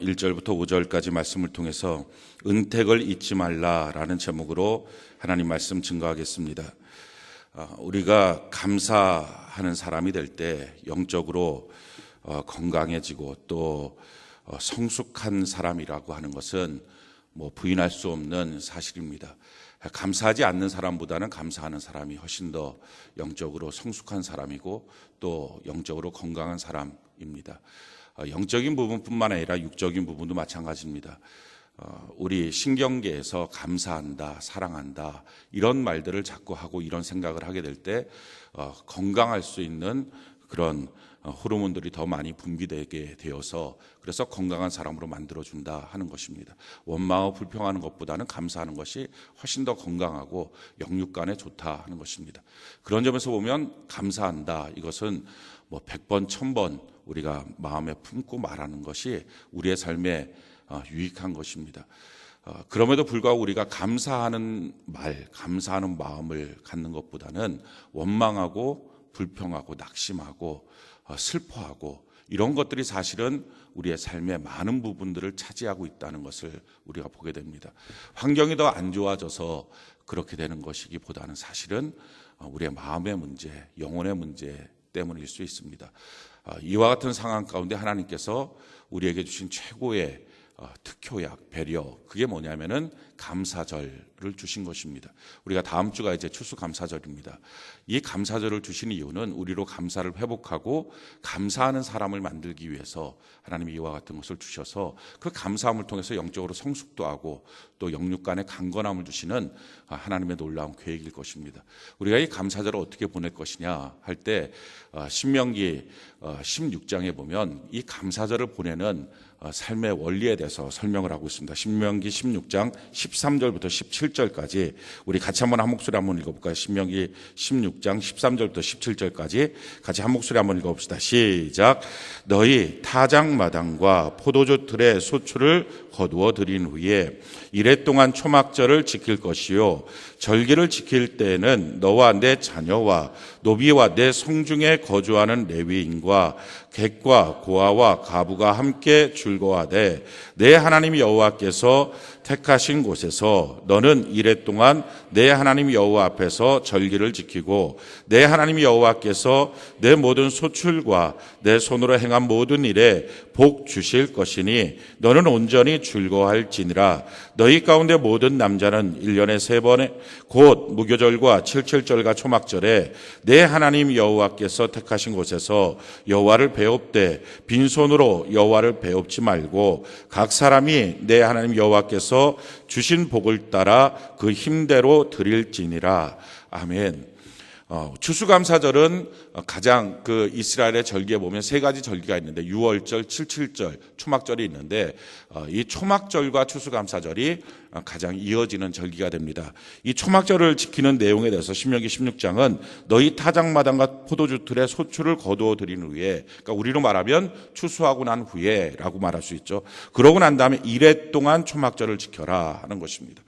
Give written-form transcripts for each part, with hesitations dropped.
1절부터 5절까지 말씀을 통해서 은택을 잊지 말라라는 제목으로 하나님 말씀 증거하겠습니다. 우리가 감사하는 사람이 될 때 영적으로 건강해지고 또 성숙한 사람이라고 하는 것은 부인할 수 없는 사실입니다. 감사하지 않는 사람보다는 감사하는 사람이 훨씬 더 영적으로 성숙한 사람이고 또 영적으로 건강한 사람입니다. 영적인 부분뿐만 아니라 육적인 부분도 마찬가지입니다. 우리 신경계에서 감사한다, 사랑한다 이런 말들을 자꾸 하고 이런 생각을 하게 될 때 건강할 수 있는 그런 호르몬들이 더 많이 분비되게 되어서 그래서 건강한 사람으로 만들어준다 하는 것입니다. 원망하고 불평하는 것보다는 감사하는 것이 훨씬 더 건강하고 영육간에 좋다 하는 것입니다. 그런 점에서 보면 감사한다 이것은 100번, 1000번 우리가 마음에 품고 말하는 것이 우리의 삶에 유익한 것입니다. 그럼에도 불구하고 우리가 감사하는 말, 감사하는 마음을 갖는 것보다는 원망하고 불평하고 낙심하고 슬퍼하고 이런 것들이 사실은 우리의 삶의 많은 부분들을 차지하고 있다는 것을 우리가 보게 됩니다. 환경이 더 안 좋아져서 그렇게 되는 것이기보다는 사실은 우리의 마음의 문제, 영혼의 문제 때문일 수 있습니다. 이와 같은 상황 가운데 하나님께서 우리에게 주신 최고의 특효약, 배려, 그게 뭐냐면은 감사절을 주신 것입니다. 우리가 다음 주가 이제 추수감사절입니다. 이 감사절을 주신 이유는 우리로 감사를 회복하고 감사하는 사람을 만들기 위해서 하나님이 이와 같은 것을 주셔서 그 감사함을 통해서 영적으로 성숙도 하고 또 영육간의 강건함을 주시는 하나님의 놀라운 계획일 것입니다. 우리가 이 감사절을 어떻게 보낼 것이냐 할 때 신명기 16장에 보면 이 감사절을 보내는 삶의 원리에 대해서 설명을 하고 있습니다. 신명기 16장 13절부터 17절까지 우리 같이 한번 한 목소리 한번 읽어볼까요? 신명기 16장 13절부터 17절까지 같이 한 목소리 한번 읽어봅시다. 시작. 너희 타작마당과 포도주 틀의 소출을 거두어 들인 후에 이래 동안 초막절을 지킬 것이요 절기를 지킬 때에는 너와 내 자녀와 노비와 내 성중에 거주하는 레위인과 객과 고아와 가부가 함께 즐거워하되 내 하나님 여호와께서 택하신 곳에서 너는 이래 동안 내 하나님 여호와 앞에서 절기를 지키고 내 하나님 여호와께서 내 모든 소출과 내 손으로 행한 모든 일에 복 주실 것이니 너는 온전히 즐거워할지니라. 너희 가운데 모든 남자는 1년에 3번에 곧 무교절과 칠칠절과 초막절에 내 하나님 여호와께서 택하신 곳에서 여호와를 배웁되 빈손으로 여호와를 배웁지 말고 각 사람이 내 하나님 여호와께서 주신 복을 따라 그 힘대로 드릴지니라. 아멘. 추수감사절은 가장 그 이스라엘의 절기에 보면 3가지 절기가 있는데 유월절, 칠칠절, 초막절이 있는데 이 초막절과 추수감사절이 가장 이어지는 절기가 됩니다. 이 초막절을 지키는 내용에 대해서 신명기 16장은 너희 타작마당과 포도주 틀의 소출을 거두어 드린 후에, 그러니까 우리로 말하면 추수하고 난 후에라고 말할 수 있죠. 그러고 난 다음에 이래 동안 초막절을 지켜라 하는 것입니다.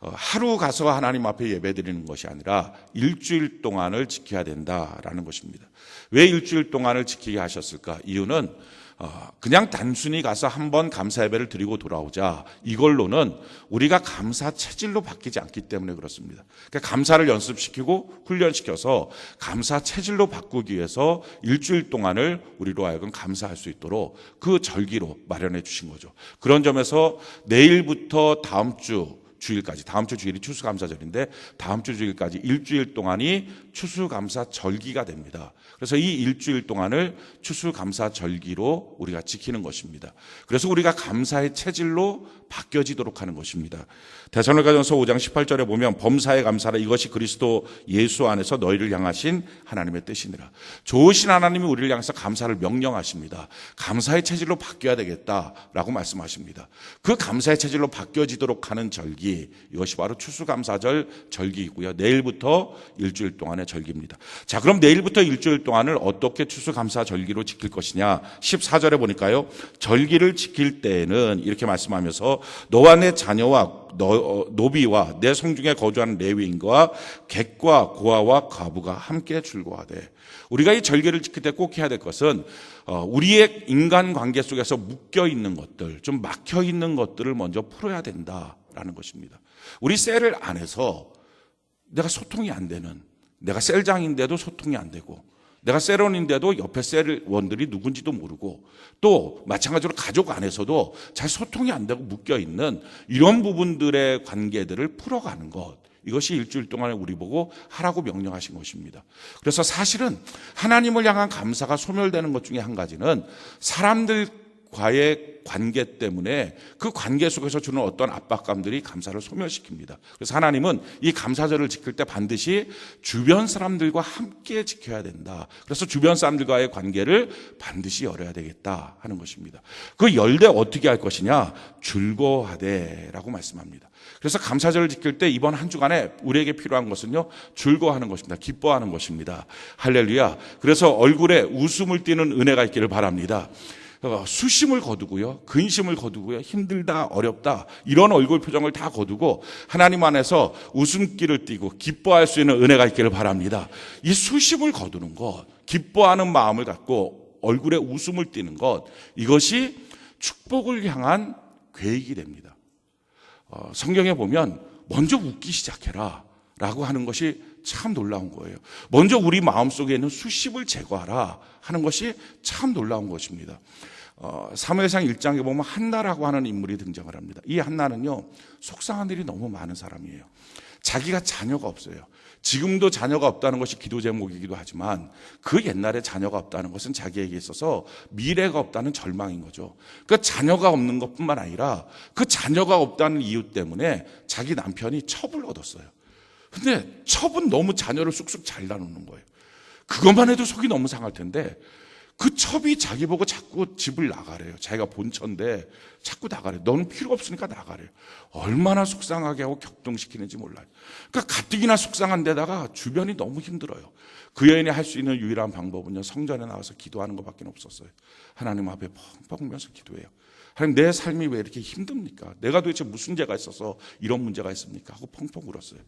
하루 가서 하나님 앞에 예배드리는 것이 아니라 일주일 동안을 지켜야 된다라는 것입니다. 왜 일주일 동안을 지키게 하셨을까? 이유는 그냥 단순히 가서 한번 감사 예배를 드리고 돌아오자 이걸로는 우리가 감사 체질로 바뀌지 않기 때문에 그렇습니다. 그러니까 감사를 연습시키고 훈련시켜서 감사 체질로 바꾸기 위해서 일주일 동안을 우리로 하여금 감사할 수 있도록 그 절기로 마련해 주신 거죠. 그런 점에서 내일부터 다음 주 주일까지, 다음 주 주일이 추수감사절인데 다음 주 주일까지 일주일 동안이 추수감사절기가 됩니다. 그래서 이 일주일 동안을 추수감사절기로 우리가 지키는 것입니다. 그래서 우리가 감사의 체질로 바뀌어지도록 하는 것입니다. 데살로니가전서 5장 18절에 보면 범사에 감사라 이것이 그리스도 예수 안에서 너희를 향하신 하나님의 뜻이니라. 좋으신 하나님이 우리를 향해서 감사를 명령하십니다. 감사의 체질로 바뀌어야 되겠다라고 말씀하십니다. 그 감사의 체질로 바뀌어지도록 하는 절기, 이것이 바로 추수감사절 절기이고요. 내일부터 일주일 동안의 절기입니다. 자, 그럼 내일부터 일주일 동안을 어떻게 추수감사 절기로 지킬 것이냐? 14절에 보니까요. 절기를 지킬 때에는 이렇게 말씀하면서 너와 내 자녀와 노비와 내 성중에 거주하는 레위인과 객과 고아와 과부가 함께 즐거워하되. 우리가 이 절개를 지킬 때 꼭 해야 될 것은 우리의 인간관계 속에서 묶여있는 것들, 좀 막혀있는 것들을 먼저 풀어야 된다라는 것입니다. 우리 셀을 안에서 내가 소통이 안 되는, 내가 셀장인데도 소통이 안 되고, 내가 셀원인데도 옆에 셀원들이 누군지도 모르고, 또 마찬가지로 가족 안에서도 잘 소통이 안 되고 묶여있는 이런 부분들의 관계들을 풀어가는 것, 이것이 일주일 동안에 우리 보고 하라고 명령하신 것입니다. 그래서 사실은 하나님을 향한 감사가 소멸되는 것 중에 한 가지는 사람들과의 관계 때문에 그 관계 속에서 주는 어떤 압박감들이 감사를 소멸시킵니다. 그래서 하나님은 이 감사절을 지킬 때 반드시 주변 사람들과 함께 지켜야 된다. 그래서 주변 사람들과의 관계를 반드시 열어야 되겠다 하는 것입니다. 그 열 때 어떻게 할 것이냐? 즐거워하되라고 말씀합니다. 그래서 감사절을 지킬 때 이번 한 주간에 우리에게 필요한 것은요, 즐거워하는 것입니다. 기뻐하는 것입니다. 할렐루야. 그래서 얼굴에 웃음을 띠는 은혜가 있기를 바랍니다. 수심을 거두고요, 근심을 거두고요, 힘들다, 어렵다, 이런 얼굴 표정을 다 거두고 하나님 안에서 웃음기를 띠고 기뻐할 수 있는 은혜가 있기를 바랍니다. 이 수심을 거두는 것, 기뻐하는 마음을 갖고 얼굴에 웃음을 띠는 것, 이것이 축복을 향한 계획이 됩니다. 성경에 보면 먼저 웃기 시작해라 라고 하는 것이 참 놀라운 거예요. 먼저 우리 마음속에 있는 수심을 제거하라 하는 것이 참 놀라운 것입니다. 사무엘상 1장에 보면 한나라고 하는 인물이 등장을 합니다. 이 한나는요, 속상한 일이 너무 많은 사람이에요. 자기가 자녀가 없어요. 지금도 자녀가 없다는 것이 기도 제목이기도 하지만 그 옛날에 자녀가 없다는 것은 자기에게 있어서 미래가 없다는 절망인 거죠. 그 자녀가 없는 것뿐만 아니라 그 자녀가 없다는 이유 때문에 자기 남편이 첩을 얻었어요. 근데 첩은 너무 자녀를 쑥쑥 잘 나누는 거예요. 그것만 해도 속이 너무 상할 텐데 그 첩이 자기 보고 자꾸 집을 나가래요. 자기가 본처인데 자꾸 나가래요. 너는 필요 없으니까 나가래요. 얼마나 속상하게 하고 격동시키는지 몰라요. 그러니까 가뜩이나 속상한 데다가 주변이 너무 힘들어요. 그 여인이 할 수 있는 유일한 방법은요, 성전에 나와서 기도하는 것밖에 없었어요. 하나님 앞에 펑펑 울면서 기도해요. 하나님, 내 삶이 왜 이렇게 힘듭니까? 내가 도대체 무슨 죄가 있어서 이런 문제가 있습니까? 하고 펑펑 울었어요.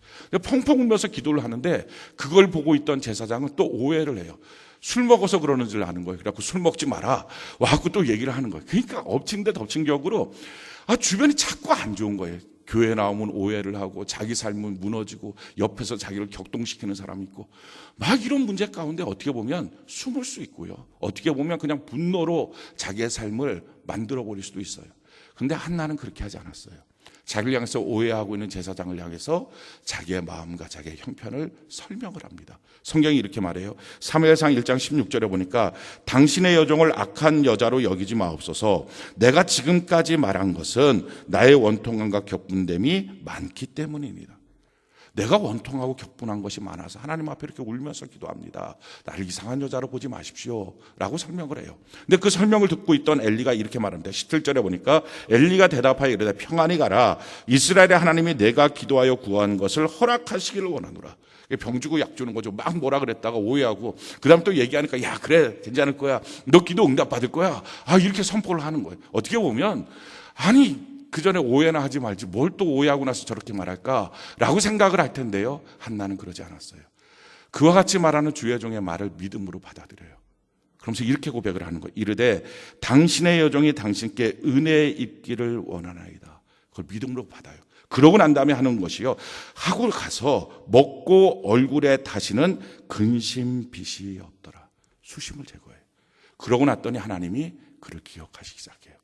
펑펑 울면서 기도를 하는데 그걸 보고 있던 제사장은 또 오해를 해요. 술 먹어서 그러는 줄 아는 거예요. 그래갖고 술 먹지 마라 와갖고 또 얘기를 하는 거예요. 그러니까 엎친 데 덮친 격으로 주변이 자꾸 안 좋은 거예요. 교회 나오면 오해를 하고 자기 삶은 무너지고 옆에서 자기를 격동시키는 사람이 있고 막 이런 문제 가운데 어떻게 보면 숨을 수 있고요. 어떻게 보면 그냥 분노로 자기의 삶을 만들어버릴 수도 있어요. 그런데 한나는 그렇게 하지 않았어요. 자기를 향해서 오해하고 있는 제사장을 향해서 자기의 마음과 자기의 형편을 설명을 합니다. 성경이 이렇게 말해요. 사무엘상 1장 16절에 보니까 당신의 여종을 악한 여자로 여기지 마옵소서. 내가 지금까지 말한 것은 나의 원통함과 격분됨이 많기 때문입니다. 내가 원통하고 격분한 것이 많아서 하나님 앞에 이렇게 울면서 기도합니다. 나를 이상한 여자로 보지 마십시오 라고 설명을 해요. 근데 그 설명을 듣고 있던 엘리가 이렇게 말합니다. 17절에 보니까 엘리가 대답하여 이르되 평안히 가라. 이스라엘의 하나님이 내가 기도하여 구한 것을 허락하시기를 원하노라. 병 주고 약 주는 거죠. 막 뭐라 그랬다가 오해하고 그 다음 또 얘기하니까 야 그래 괜찮을 거야. 너 기도 응답 받을 거야. 이렇게 선포를 하는 거예요. 어떻게 보면 그 전에 오해나 하지 말지 뭘 또 오해하고 나서 저렇게 말할까라고 생각을 할 텐데요. 한나는 그러지 않았어요. 그와 같이 말하는 주의 종의 말을 믿음으로 받아들여요. 그러면서 이렇게 고백을 하는 거예요. 이르되 당신의 여종이 당신께 은혜 입기를 원하나이다. 그걸 믿음으로 받아요. 그러고 난 다음에 하는 것이요. 하고 가서 먹고 얼굴에 다시는 근심 빛이 없더라. 수심을 제거해요. 그러고 났더니 하나님이 그를 기억하시기 시작해요.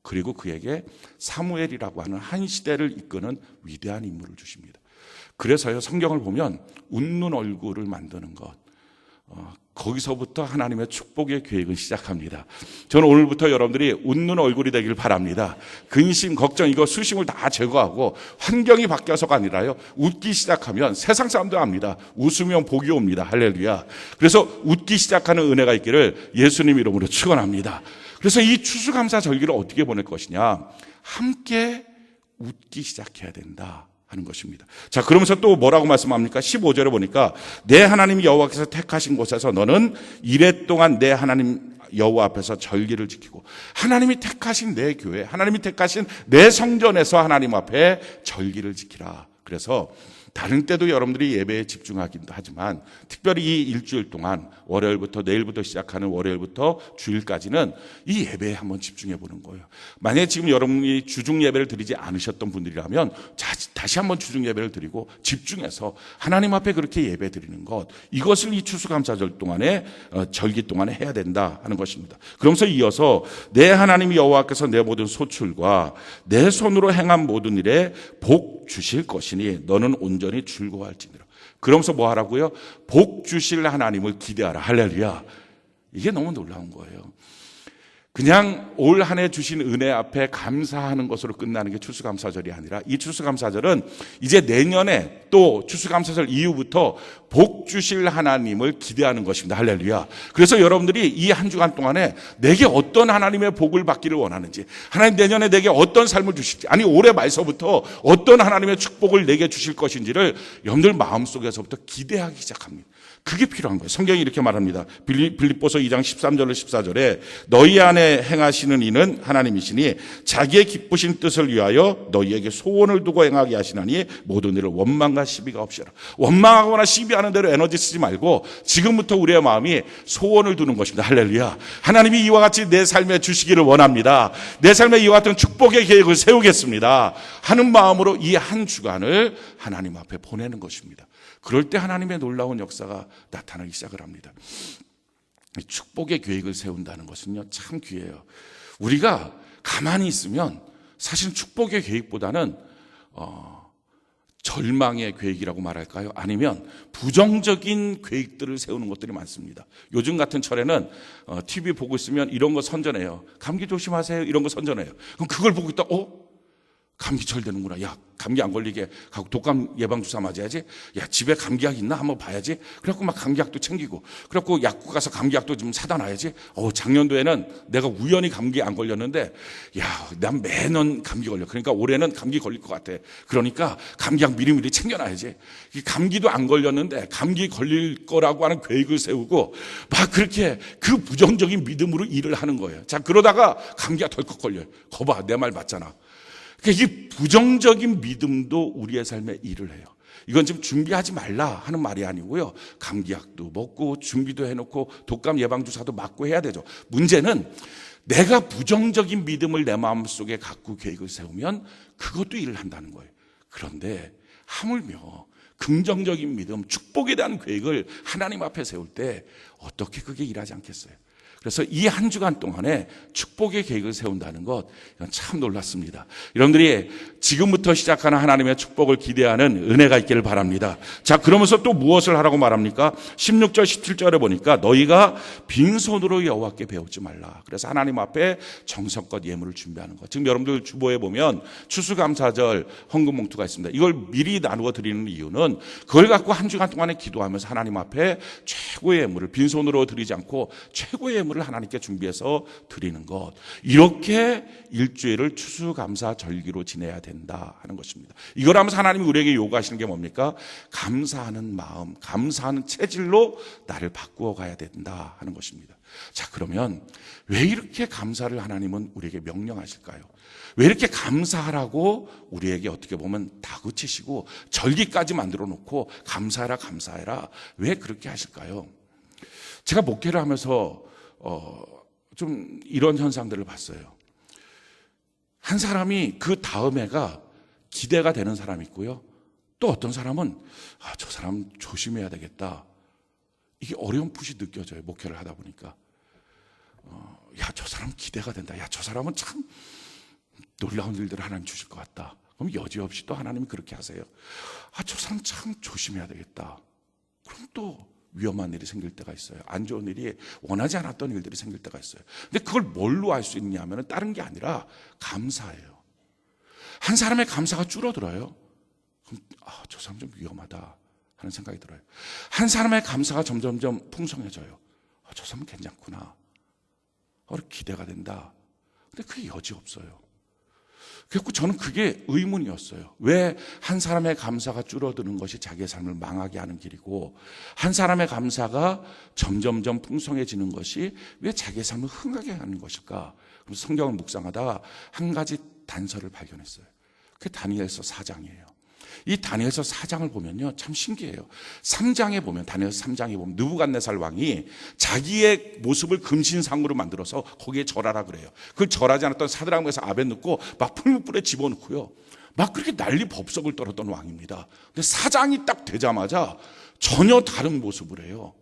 그리고 그에게 사무엘이라고 하는 한 시대를 이끄는 위대한 인물을 주십니다. 그래서요, 성경을 보면 웃는 얼굴을 만드는 것, 거기서부터 하나님의 축복의 계획은 시작합니다. 저는 오늘부터 여러분들이 웃는 얼굴이 되길 바랍니다. 근심, 걱정, 이거 수심을 다 제거하고 환경이 바뀌어서가 아니라요, 웃기 시작하면 세상 사람도 압니다. 웃으면 복이 옵니다. 할렐루야. 그래서 웃기 시작하는 은혜가 있기를 예수님 이름으로 축원합니다. 그래서 이 추수감사 절기를 어떻게 보낼 것이냐, 함께 웃기 시작해야 된다 하는 것입니다. 자, 그러면서 또 뭐라고 말씀합니까? 15절에 보니까 내 하나님 여호와께서 택하신 곳에서 너는 이랫동안 내 하나님 여호와 앞에서 절기를 지키고 하나님이 택하신 내 교회, 하나님이 택하신 내 성전에서 하나님 앞에 절기를 지키라. 그래서 다른 때도 여러분들이 예배에 집중하기도 하지만 특별히 이 일주일 동안 월요일부터 내일부터 시작하는 월요일부터 주일까지는 이 예배에 한번 집중해 보는 거예요. 만약에 지금 여러분이 주중 예배를 드리지 않으셨던 분들이라면 다시 한번 주중 예배를 드리고 집중해서 하나님 앞에 그렇게 예배 드리는 것, 이것을 이 추수감사절 동안에 절기 동안에 해야 된다 하는 것입니다. 그러면서 이어서 내 하나님 여호와께서 내 모든 소출과 내 손으로 행한 모든 일에 복 주실 것이니 너는 온전히 즐거워할지니라. 그러면서 뭐 하라고요? 복 주실 하나님을 기대하라. 할렐루야. 이게 너무 놀라운 거예요. 그냥 올 한 해 주신 은혜 앞에 감사하는 것으로 끝나는 게 추수감사절이 아니라 이 추수감사절은 이제 내년에 또 추수감사절 이후부터 복 주실 하나님을 기대하는 것입니다. 할렐루야. 그래서 여러분들이 이 한 주간 동안에 내게 어떤 하나님의 복을 받기를 원하는지, 하나님 내년에 내게 어떤 삶을 주실지, 아니 올해 말서부터 어떤 하나님의 축복을 내게 주실 것인지를 여러분들 마음속에서부터 기대하기 시작합니다. 그게 필요한 거예요. 성경이 이렇게 말합니다. 빌립보서 2장 13절로 14절에 너희 안에 행하시는 이는 하나님이시니 자기의 기쁘신 뜻을 위하여 너희에게 소원을 두고 행하게 하시나니 모든 일을 원망과 시비가 없이라. 원망하거나 시비하는 대로 에너지 쓰지 말고 지금부터 우리의 마음이 소원을 두는 것입니다. 할렐루야. 하나님이 이와 같이 내 삶에 주시기를 원합니다. 내 삶에 이와 같은 축복의 계획을 세우겠습니다 하는 마음으로 이 한 주간을 하나님 앞에 보내는 것입니다. 그럴 때 하나님의 놀라운 역사가 나타나기 시작을 합니다. 축복의 계획을 세운다는 것은요, 참 귀해요. 우리가 가만히 있으면 사실 축복의 계획보다는 절망의 계획이라고 말할까요? 아니면 부정적인 계획들을 세우는 것들이 많습니다. 요즘 같은 철에는 TV 보고 있으면 이런 거 선전해요. 감기 조심하세요. 이런 거 선전해요. 그럼 그걸 보고 있다, 감기철 되는구나. 야, 감기 안 걸리게 하고 독감 예방주사 맞아야지. 야, 집에 감기약 있나 한번 봐야지. 그래갖고 막 감기약도 챙기고, 그래갖고 약국 가서 감기약도 좀 사다 놔야지. 작년도에는 내가 우연히 감기 안 걸렸는데, 야, 난 매년 감기 걸려. 그러니까 올해는 감기 걸릴 것 같아. 그러니까 감기약 미리미리 챙겨놔야지. 감기도 안 걸렸는데 감기 걸릴 거라고 하는 계획을 세우고 막 그렇게 그 부정적인 믿음으로 일을 하는 거예요. 자, 그러다가 감기가 덜컥 걸려요. 거봐, 내 말 맞잖아. 그러니까 이 부정적인 믿음도 우리의 삶에 일을 해요. 이건 지금 준비하지 말라 하는 말이 아니고요. 감기약도 먹고 준비도 해놓고 독감 예방주사도 맞고 해야 되죠. 문제는 내가 부정적인 믿음을 내 마음속에 갖고 계획을 세우면 그것도 일을 한다는 거예요. 그런데 하물며 긍정적인 믿음, 축복에 대한 계획을 하나님 앞에 세울 때 어떻게 그게 일하지 않겠어요? 그래서 이 한 주간 동안에 축복의 계획을 세운다는 것, 이건 참 놀랐습니다. 여러분들이 지금부터 시작하는 하나님의 축복을 기대하는 은혜가 있기를 바랍니다. 자, 그러면서 또 무엇을 하라고 말합니까? 16절 17절에 보니까 너희가 빈손으로 여호와께 배우지 말라. 그래서 하나님 앞에 정성껏 예물을 준비하는 것. 지금 여러분들 주보에 보면 추수감사절 헌금 봉투가 있습니다. 이걸 미리 나누어 드리는 이유는 그걸 갖고 한 주간 동안에 기도하면서 하나님 앞에 최고의 예물을 빈손으로 드리지 않고 최고의 예물을 하나님께 준비해서 드리는 것, 이렇게 일주일을 추수감사 절기로 지내야 된다 하는 것입니다. 이걸 하면서 하나님이 우리에게 요구하시는 게 뭡니까? 감사하는 마음, 감사하는 체질로 나를 바꾸어 가야 된다 하는 것입니다. 자, 그러면 왜 이렇게 감사를 하나님은 우리에게 명령하실까요? 왜 이렇게 감사하라고 우리에게 어떻게 보면 다그치시고 절기까지 만들어 놓고 감사해라 감사해라, 왜 그렇게 하실까요? 제가 목회를 하면서 좀 이런 현상들을 봤어요. 한 사람이 그 다음 해가 기대가 되는 사람이 있고요. 또 어떤 사람은 저 사람 조심해야 되겠다. 이게 어렴풋이 느껴져요. 목회를 하다 보니까. 야, 저 사람 기대가 된다. 야, 저 사람은 참 놀라운 일들을 하나님 주실 것 같다. 그럼 여지없이 또 하나님이 그렇게 하세요. 저 사람 참 조심해야 되겠다. 그럼 또 위험한 일이 생길 때가 있어요. 안 좋은 일이, 원하지 않았던 일들이 생길 때가 있어요. 근데 그걸 뭘로 알 수 있냐면 다른 게 아니라 감사예요. 한 사람의 감사가 줄어들어요. 그럼 저 사람 좀 위험하다 하는 생각이 들어요. 한 사람의 감사가 점점점 풍성해져요. 저 사람은 괜찮구나. 기대가 된다. 근데 그게 여지없어요. 그래서 저는 그게 의문이었어요. 왜 한 사람의 감사가 줄어드는 것이 자기의 삶을 망하게 하는 길이고, 한 사람의 감사가 점점점 풍성해지는 것이 왜 자기의 삶을 흥하게 하는 것일까? 그래서 성경을 묵상하다가 한 가지 단서를 발견했어요. 그게 다니엘서 4장이에요. 이 다니엘서 4장을 보면요, 참 신기해요. 3장에 보면, 다니엘서 3장에 보면 느부갓네살 왕이 자기의 모습을 금신상으로 만들어서 거기에 절하라 그래요. 그걸 절하지 않았던 사드락 메삭 아벳느고 막 풀무불에 집어넣고요, 막 그렇게 난리 법석을 떨었던 왕입니다. 근데 4장이 딱 되자마자 전혀 다른 모습을 해요.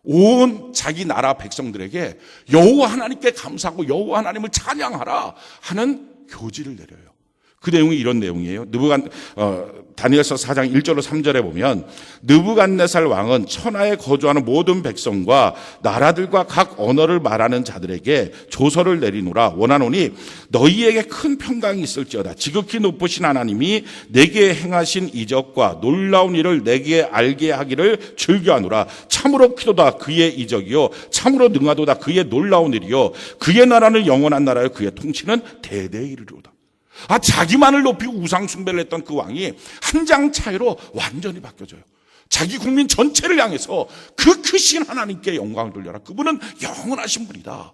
온 자기 나라 백성들에게 여호와 하나님께 감사하고 여호와 하나님을 찬양하라 하는 교지를 내려요. 그 내용이 이런 내용이에요. 다니엘서 4장 1절로 3절에 보면, 느부갓네살 왕은 천하에 거주하는 모든 백성과 나라들과 각 언어를 말하는 자들에게 조서를 내리노라. 원하노니 너희에게 큰 평강이 있을지어다. 지극히 높으신 하나님이 내게 행하신 이적과 놀라운 일을 내게 알게 하기를 즐겨하노라. 참으로 크도다 그의 이적이요, 참으로 능하도다 그의 놀라운 일이요, 그의 나라는 영원한 나라요, 그의 통치는 대대에 이르리로다. 자기만을 높이고 우상 숭배를 했던 그 왕이 한 장 차이로 완전히 바뀌어져요. 자기 국민 전체를 향해서 그 크신 하나님께 영광을 돌려라. 그분은 영원하신 분이다.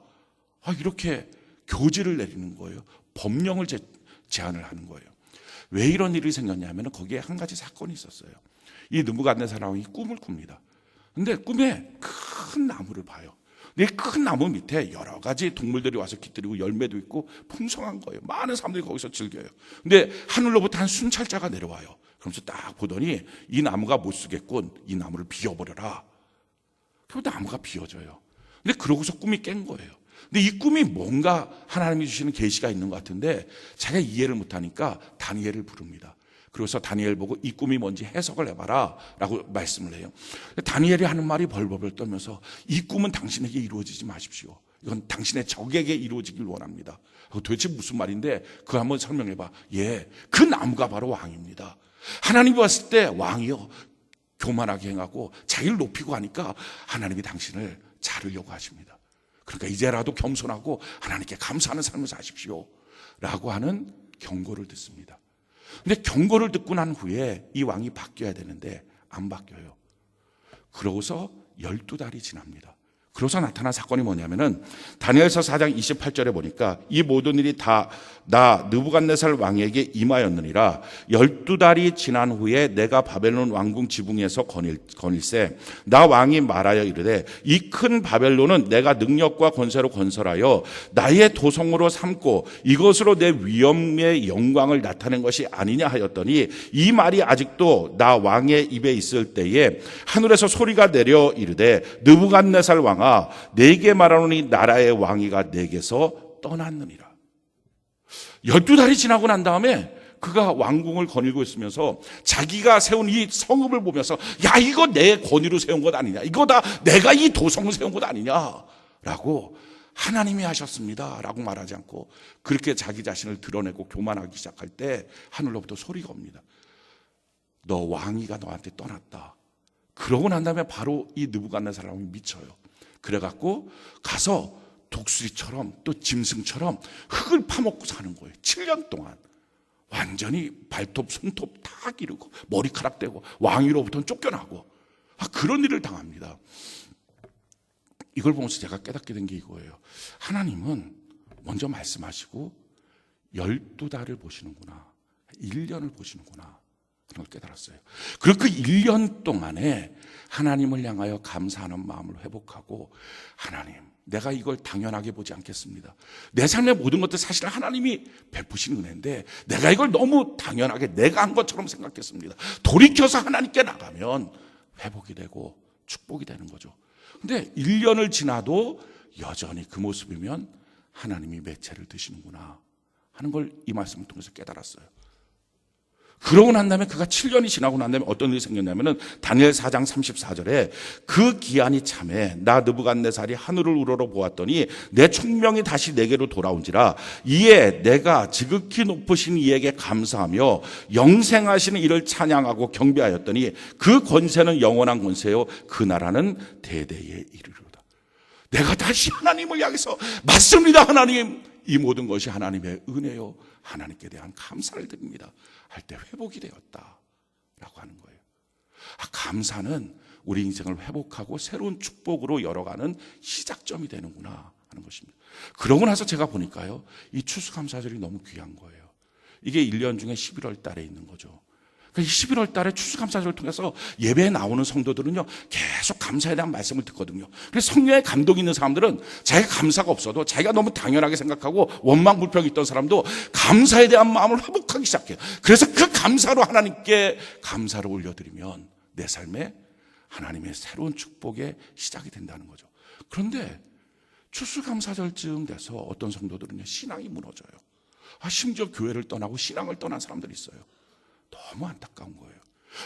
이렇게 교지를 내리는 거예요. 법령을 제안을 하는 거예요. 왜 이런 일이 생겼냐면 거기에 한 가지 사건이 있었어요. 이 느부갓네살 왕이 꿈을 꿉니다. 근데 꿈에 큰 나무를 봐요. 이 큰 나무 밑에 여러 가지 동물들이 와서 깃들이고 열매도 있고 풍성한 거예요. 많은 사람들이 거기서 즐겨요. 근데 하늘로부터 한 순찰자가 내려와요. 그러면서 딱 보더니 이 나무가 못 쓰겠군, 이 나무를 비워버려라. 그리고 나무가 비워져요. 근데 그러고서 꿈이 깬 거예요. 근데 이 꿈이 뭔가 하나님이 주시는 계시가 있는 것 같은데 자기가 이해를 못하니까 다니엘을 부릅니다. 그래서 다니엘 보고 이 꿈이 뭔지 해석을 해봐라 라고 말씀을 해요. 다니엘이 하는 말이 벌벌 떨면서, 이 꿈은 당신에게 이루어지지 마십시오. 이건 당신의 적에게 이루어지길 원합니다. 도대체 무슨 말인데 그거 한번 설명해봐. 그 나무가 바로 왕입니다. 하나님이 봤을 때 왕이요, 교만하게 행하고 자기를 높이고 하니까 하나님이 당신을 자르려고 하십니다. 그러니까 이제라도 겸손하고 하나님께 감사하는 삶을 사십시오 라고 하는 경고를 듣습니다. 근데 경고를 듣고 난 후에 이 왕이 바뀌어야 되는데 안 바뀌어요. 그러고서 12달이 지납니다. 그러고서 나타난 사건이 뭐냐면은 다니엘서 4장 28절에 보니까 이 모든 일이 다 나 느부갓네살 왕에게 임하였느니라. 12달이 지난 후에 내가 바벨론 왕궁 지붕에서 거닐세 나 왕이 말하여 이르되, 이 큰 바벨론은 내가 능력과 권세로 건설하여 나의 도성으로 삼고 이것으로 내 위엄의 영광을 나타낸 것이 아니냐 하였더니, 이 말이 아직도 나 왕의 입에 있을 때에 하늘에서 소리가 내려 이르되, 느부갓네살 왕아, 내게 말하노니 나라의 왕위가 내게서 떠났느니라. 12달이 지나고 난 다음에 그가 왕궁을 거닐고 있으면서 자기가 세운 이 성읍을 보면서, 야, 이거 내 권위로 세운 것 아니냐, 이거 다 내가 이 도성을 세운 것 아니냐 라고, 하나님이 하셨습니다 라고 말하지 않고 그렇게 자기 자신을 드러내고 교만하기 시작할 때 하늘로부터 소리가 옵니다. 너 왕위가 너한테 떠났다. 그러고 난 다음에 바로 이 느부갓네살 왕이 미쳐요. 그래갖고 가서 독수리처럼 또 짐승처럼 흙을 파먹고 사는 거예요. 7년 동안 완전히 발톱 손톱 다 기르고 머리카락 떼고 왕위로부터는 쫓겨나고 그런 일을 당합니다. 이걸 보면서 제가 깨닫게 된 게 이거예요. 하나님은 먼저 말씀하시고 12달을 보시는구나, 1년을 보시는구나, 그런 걸 깨달았어요. 그리고 그 1년 동안에 하나님을 향하여 감사하는 마음을 회복하고, 하나님, 내가 이걸 당연하게 보지 않겠습니다. 내 삶의 모든 것들 사실 하나님이 베푸신 은혜인데 내가 이걸 너무 당연하게 내가 한 것처럼 생각했습니다. 돌이켜서 하나님께 나가면 회복이 되고 축복이 되는 거죠. 근데 1년을 지나도 여전히 그 모습이면 하나님이 매체를 드시는구나 하는 걸 이 말씀을 통해서 깨달았어요. 그러고 난 다음에 그가 7년이 지나고 난 다음에 어떤 일이 생겼냐면은 다니엘 4장 34절에 그 기한이 참에 나 느부갓네살이 하늘을 우러러 보았더니 내 총명이 다시 내게로 돌아온지라. 이에 내가 지극히 높으신 이에게 감사하며 영생하시는 이를 찬양하고 경배하였더니 그 권세는 영원한 권세요 그 나라는 대대에 이르리로다. 내가 다시 하나님을 향해서 맞습니다 하나님, 이 모든 것이 하나님의 은혜요 하나님께 대한 감사를 드립니다 할 때 회복이 되었다라고 하는 거예요. 감사는 우리 인생을 회복하고 새로운 축복으로 열어가는 시작점이 되는구나 하는 것입니다. 그러고 나서 제가 보니까요, 이 추수감사절이 너무 귀한 거예요. 이게 1년 중에 11월 달에 있는 거죠. 그러니까 11월 달에 추수감사절을 통해서 예배에 나오는 성도들은요, 계속 감사에 대한 말씀을 듣거든요. 그래서 성령의 감동이 있는 사람들은 자기가 감사가 없어도 자기가 너무 당연하게 생각하고 원망불평이 있던 사람도 감사에 대한 마음을 회복하기 시작해요. 그래서 그 감사로 하나님께 감사를 올려드리면 내 삶에 하나님의 새로운 축복의 시작이 된다는 거죠. 그런데 추수감사절쯤 돼서 어떤 성도들은요, 신앙이 무너져요. 심지어 교회를 떠나고 신앙을 떠난 사람들이 있어요. 너무 안타까운 거예요.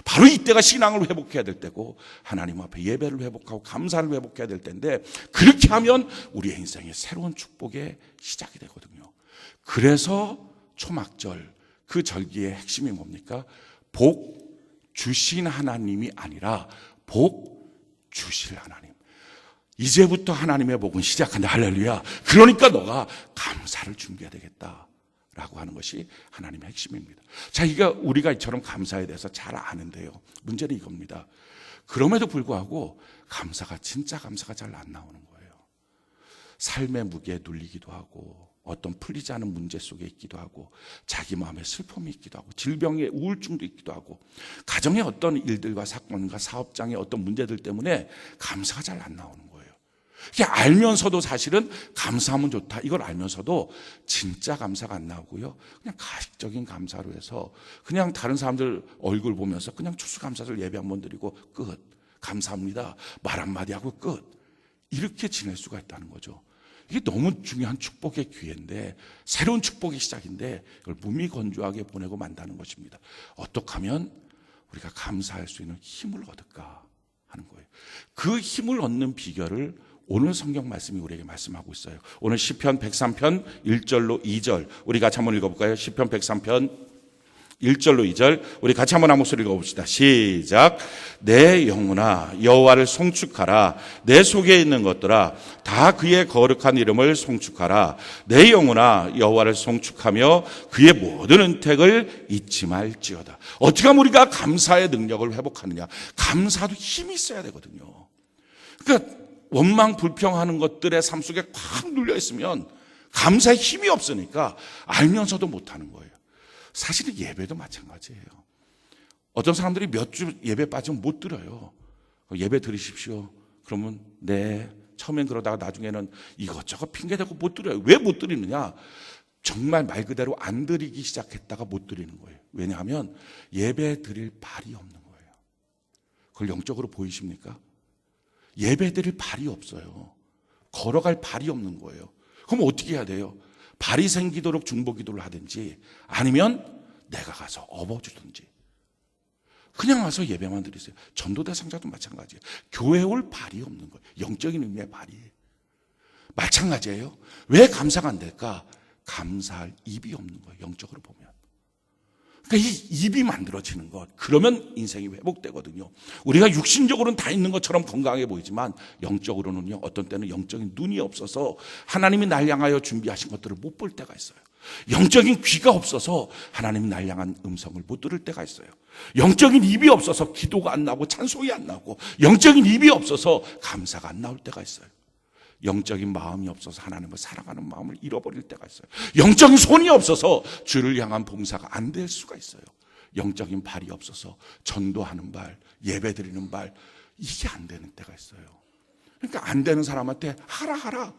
바로 이때가 신앙을 회복해야 될 때고 하나님 앞에 예배를 회복하고 감사를 회복해야 될 때인데, 그렇게 하면 우리의 인생에 새로운 축복의 시작이 되거든요. 그래서 초막절 그 절기의 핵심이 뭡니까? 복 주신 하나님이 아니라 복 주실 하나님. 이제부터 하나님의 복은 시작한다. 할렐루야. 그러니까 너가 감사를 준비해야 되겠다 라고 하는 것이 하나님의 핵심입니다. 자, 이게 우리가 이처럼 감사에 대해서 잘 아는데요, 문제는 이겁니다. 그럼에도 불구하고 감사가, 진짜 감사가 잘 안 나오는 거예요. 삶의 무게에 눌리기도 하고, 어떤 풀리지 않은 문제 속에 있기도 하고, 자기 마음에 슬픔이 있기도 하고, 질병의 우울증도 있기도 하고, 가정의 어떤 일들과 사건과 사업장의 어떤 문제들 때문에 감사가 잘 안 나오는 거예요. 이게 알면서도 사실은 감사하면 좋다, 이걸 알면서도 진짜 감사가 안 나오고요, 그냥 가식적인 감사로 해서 그냥 다른 사람들 얼굴 보면서 그냥 추수감사절 예배 한번 드리고 끝, 감사합니다 말 한마디 하고 끝, 이렇게 지낼 수가 있다는 거죠. 이게 너무 중요한 축복의 기회인데, 새로운 축복의 시작인데, 이걸 무미건조하게 보내고 만다는 것입니다. 어떻게 하면 우리가 감사할 수 있는 힘을 얻을까 하는 거예요. 그 힘을 얻는 비결을 오늘 성경 말씀이 우리에게 말씀하고 있어요. 오늘 시편 103편 1절로 2절 우리 같이 한번 읽어볼까요? 시편 103편 1절로 2절 우리 같이 한번 한 목소리 읽어봅시다. 시작. 내 영혼아 여호와를 송축하라. 내 속에 있는 것들아 다 그의 거룩한 이름을 송축하라. 내 영혼아 여호와를 송축하며 그의 모든 은택을 잊지 말지어다. 어떻게 하면 우리가 감사의 능력을 회복하느냐? 감사도 힘이 있어야 되거든요. 그러니까 원망 불평하는 것들의 삶 속에 꽉 눌려 있으면 감사의 힘이 없으니까 알면서도 못하는 거예요. 사실은 예배도 마찬가지예요. 어떤 사람들이 몇 주 예배 빠지면 못 들어요. 예배 들으십시오. 그러면 네, 처음엔 그러다가 나중에는 이것저것 핑계대고 못 들어요. 왜 못 드리느냐? 정말 말 그대로 안 드리기 시작했다가 못 드리는 거예요. 왜냐하면 예배 드릴 발이 없는 거예요. 그걸 영적으로 보이십니까? 예배 드릴 발이 없어요. 걸어갈 발이 없는 거예요. 그럼 어떻게 해야 돼요? 발이 생기도록 중보기도를 하든지, 아니면 내가 가서 업어주든지, 그냥 와서 예배만 드리세요. 전도대 상자도 마찬가지예요. 교회 올 발이 없는 거예요. 영적인 의미의 발이. 마찬가지예요. 왜 감사가 안 될까? 감사할 입이 없는 거예요. 영적으로 보면. 그러니까 이 입이 만들어지는 것, 그러면 인생이 회복되거든요. 우리가 육신적으로는 다 있는 것처럼 건강해 보이지만 영적으로는요, 어떤 때는 영적인 눈이 없어서 하나님이 날 향하여 준비하신 것들을 못 볼 때가 있어요. 영적인 귀가 없어서 하나님이 날 향한 음성을 못 들을 때가 있어요. 영적인 입이 없어서 기도가 안 나고 찬송이 안 나고, 영적인 입이 없어서 감사가 안 나올 때가 있어요. 영적인 마음이 없어서 하나님을 사랑하는 마음을 잃어버릴 때가 있어요. 영적인 손이 없어서 주를 향한 봉사가 안 될 수가 있어요. 영적인 발이 없어서 전도하는 발, 예배 드리는 발, 이게 안 되는 때가 있어요. 그러니까 안 되는 사람한테 하라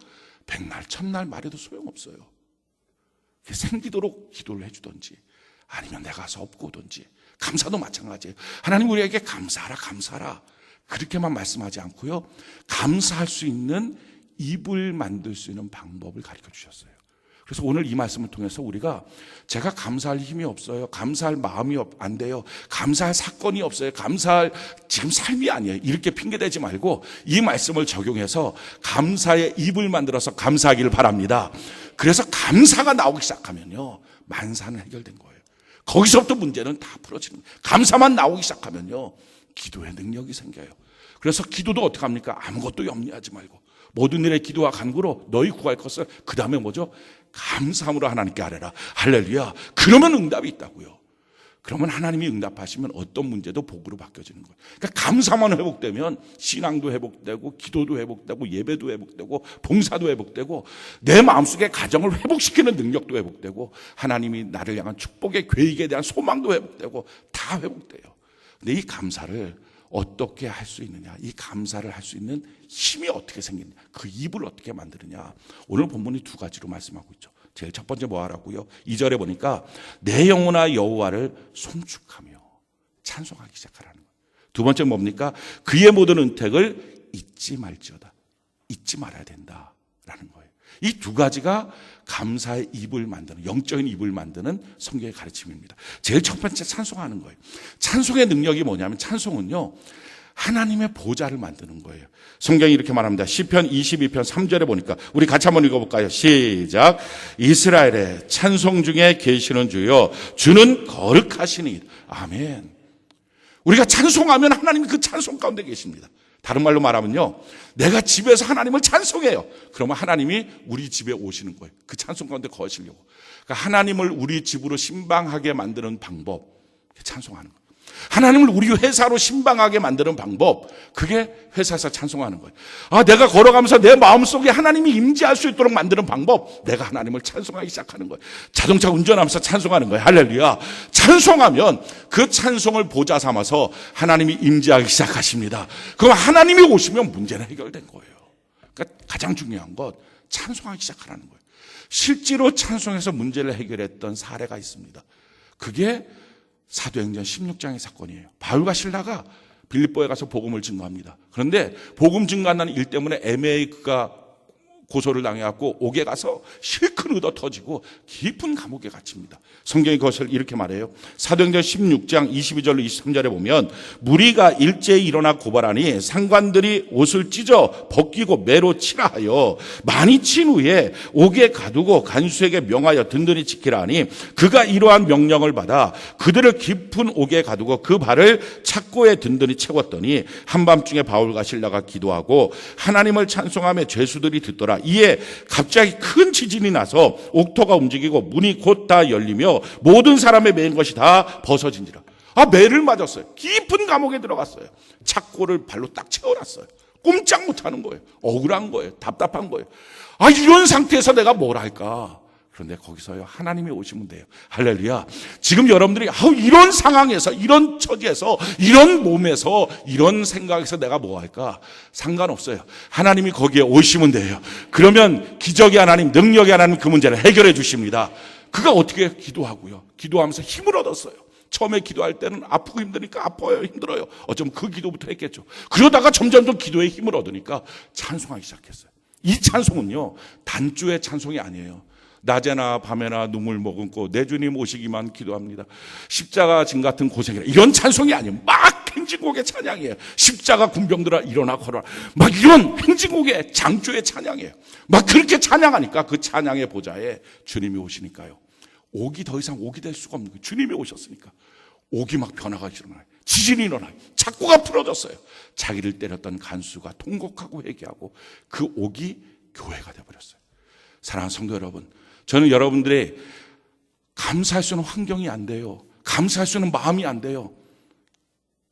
백날 천날 말해도 소용없어요. 생기도록 기도를 해주든지, 아니면 내가 가서 업고 오든지. 감사도 마찬가지예요. 하나님 우리에게 감사하라 그렇게만 말씀하지 않고요, 감사할 수 있는 입을 만들 수 있는 방법을 가르쳐 주셨어요. 그래서 오늘 이 말씀을 통해서 우리가, 제가 감사할 힘이 없어요, 감사할 마음이 안 돼요, 감사할 사건이 없어요, 감사할 지금 삶이 아니에요, 이렇게 핑계대지 말고 이 말씀을 적용해서 감사의 입을 만들어서 감사하기를 바랍니다. 그래서 감사가 나오기 시작하면요, 만사는 해결된 거예요. 거기서부터 문제는 다 풀어지는 거예요. 감사만 나오기 시작하면요, 기도의 능력이 생겨요. 그래서 기도도 어떻게 합니까? 아무것도 염려하지 말고 모든 일에 기도와 간구로 너희 구할 것을, 그 다음에 뭐죠? 감사함으로 하나님께 아뢰라. 할렐루야. 그러면 응답이 있다고요. 그러면 하나님이 응답하시면 어떤 문제도 복으로 바뀌어지는 거예요. 그러니까 감사만 회복되면 신앙도 회복되고 기도도 회복되고 예배도 회복되고 봉사도 회복되고 내 마음속에 가정을 회복시키는 능력도 회복되고 하나님이 나를 향한 축복의 계획에 대한 소망도 회복되고 다 회복돼요. 근데 이 감사를 어떻게 할 수 있느냐, 이 감사를 할 수 있는 힘이 어떻게 생기느냐, 그 입을 어떻게 만드느냐. 오늘 본문이 두 가지로 말씀하고 있죠. 제일 첫 번째 뭐 하라고요? 2절에 보니까 내 영혼아 여호와를 송축하며 찬송하기 시작하라는 거예요. 두 번째 뭡니까? 그의 모든 은택을 잊지 말지어다. 잊지 말아야 된다라는 거예요. 이 두 가지가 감사의 입을 만드는, 영적인 입을 만드는 성경의 가르침입니다. 제일 첫 번째 찬송하는 거예요. 찬송의 능력이 뭐냐면 찬송은요, 하나님의 보좌를 만드는 거예요. 성경이 이렇게 말합니다. 시편 22편 3절에 보니까 우리 같이 한번 읽어볼까요? 시작. 이스라엘의 찬송 중에 계시는 주여 주는 거룩하시니. 아멘. 우리가 찬송하면 하나님이 그 찬송 가운데 계십니다. 다른 말로 말하면요, 내가 집에서 하나님을 찬송해요. 그러면 하나님이 우리 집에 오시는 거예요. 그 찬송 가운데 거하시려고. 그러니까 하나님을 우리 집으로 신방하게 만드는 방법, 찬송하는 거예요. 하나님을 우리 회사로 신방하게 만드는 방법, 그게 회사에서 찬송하는 거예요. 내가 걸어가면서 내 마음속에 하나님이 임재할 수 있도록 만드는 방법, 내가 하나님을 찬송하기 시작하는 거예요. 자동차 운전하면서 찬송하는 거예요. 할렐루야. 찬송하면 그 찬송을 보좌 삼아서 하나님이 임재하기 시작하십니다. 그럼 하나님이 오시면 문제는 해결된 거예요. 그러니까 가장 중요한 것, 찬송하기 시작하라는 거예요. 실제로 찬송해서 문제를 해결했던 사례가 있습니다. 그게 사도행전 16장의 사건이에요. 바울과 실라가 빌립보에 가서 복음을 증거합니다. 그런데 복음 증거한다는 일 때문에 에메이크가 고소를 당해갖고 옥에 가서 실컷 얻어 터지고 깊은 감옥에 갇힙니다. 성경이 그것을 이렇게 말해요. 사도행전 16장 22절로 23절에 보면 무리가 일제히 일어나 고발하니 상관들이 옷을 찢어 벗기고 매로 치라 하여 많이 친 후에 옥에 가두고 간수에게 명하여 든든히 지키라 하니 그가 이러한 명령을 받아 그들을 깊은 옥에 가두고 그 발을 착고에 든든히 채웠더니 한밤중에 바울과 실라가 기도하고 하나님을 찬송하며 죄수들이 듣더라. 이에 갑자기 큰 지진이 나서 옥토가 움직이고 문이 곧 다 열리며 모든 사람의 매인 것이 다 벗어진지라. 매를 맞았어요. 깊은 감옥에 들어갔어요. 착고를 발로 딱 채워놨어요. 꼼짝 못하는 거예요. 억울한 거예요. 답답한 거예요. 이런 상태에서 내가 뭘 할까? 그런데 거기서요, 하나님이 오시면 돼요. 할렐루야. 지금 여러분들이 이런 상황에서, 이런 처지에서, 이런 몸에서, 이런 생각에서 내가 뭐 할까? 상관없어요. 하나님이 거기에 오시면 돼요. 그러면 기적의 하나님, 능력의 하나님 그 문제를 해결해 주십니다. 그가 어떻게 기도하고요? 기도하면서 힘을 얻었어요. 처음에 기도할 때는 아프고 힘드니까 아파요, 힘들어요. 어쩌면 그 기도부터 했겠죠. 그러다가 점점 기도에 힘을 얻으니까 찬송하기 시작했어요. 이 찬송은요, 단조의 찬송이 아니에요. 낮에나 밤에나 눈물 머금고 내 주님 오시기만 기도합니다. 십자가 진 같은 고생이라 이런 찬송이 아니에요. 막 행진곡의 찬양이에요. 십자가 군병들아 일어나 걸어라. 막 이런 행진곡의 장조의 찬양이에요. 막 그렇게 찬양하니까 그 찬양의 보좌에 주님이 오시니까요. 옥이 더 이상 옥이 될 수가 없는 거예요. 주님이 오셨으니까. 옥이 막 변화가 일어나요. 지진이 일어나요. 착고가 풀어졌어요. 자기를 때렸던 간수가 통곡하고 회개하고 그 옥이 교회가 되어버렸어요. 사랑하는 성도 여러분, 저는 여러분들의 감사할 수 있는 환경이 안 돼요. 감사할 수 있는 마음이 안 돼요.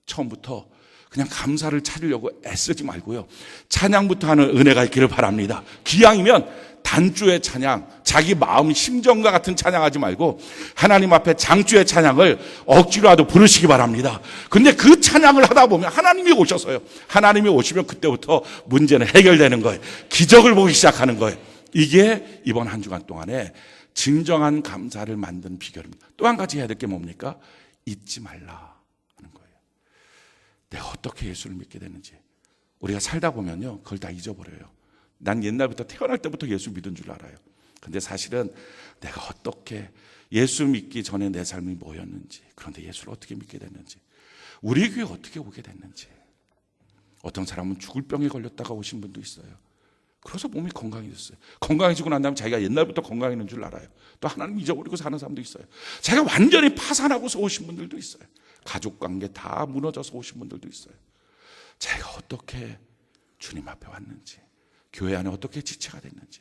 처음부터 그냥 감사를 찾으려고 애쓰지 말고요. 찬양부터 하는 은혜가 있기를 바랍니다. 기왕이면 단주의 찬양, 자기 마음 심정과 같은 찬양하지 말고 하나님 앞에 장주의 찬양을 억지로라도 부르시기 바랍니다. 근데 그 찬양을 하다 보면 하나님이 오셔서요. 하나님이 오시면 그때부터 문제는 해결되는 거예요. 기적을 보기 시작하는 거예요. 이게 이번 한 주간 동안에 진정한 감사를 만든 비결입니다. 또 한 가지 해야 될 게 뭡니까? 잊지 말라 하는 거예요. 내가 어떻게 예수를 믿게 됐는지. 우리가 살다 보면요, 그걸 다 잊어버려요. 난 옛날부터 태어날 때부터 예수 믿은 줄 알아요. 근데 사실은 내가 어떻게 예수 믿기 전에 내 삶이 뭐였는지, 그런데 예수를 어떻게 믿게 됐는지, 우리 교회 어떻게 오게 됐는지. 어떤 사람은 죽을 병에 걸렸다가 오신 분도 있어요. 그래서 몸이 건강해졌어요. 건강해지고 난 다음에 자기가 옛날부터 건강했는 줄 알아요. 또 하나님 잊어버리고 사는 사람도 있어요. 자기가 완전히 파산하고서 오신 분들도 있어요. 가족관계 다 무너져서 오신 분들도 있어요. 자기가 어떻게 주님 앞에 왔는지, 교회 안에 어떻게 지체가 됐는지,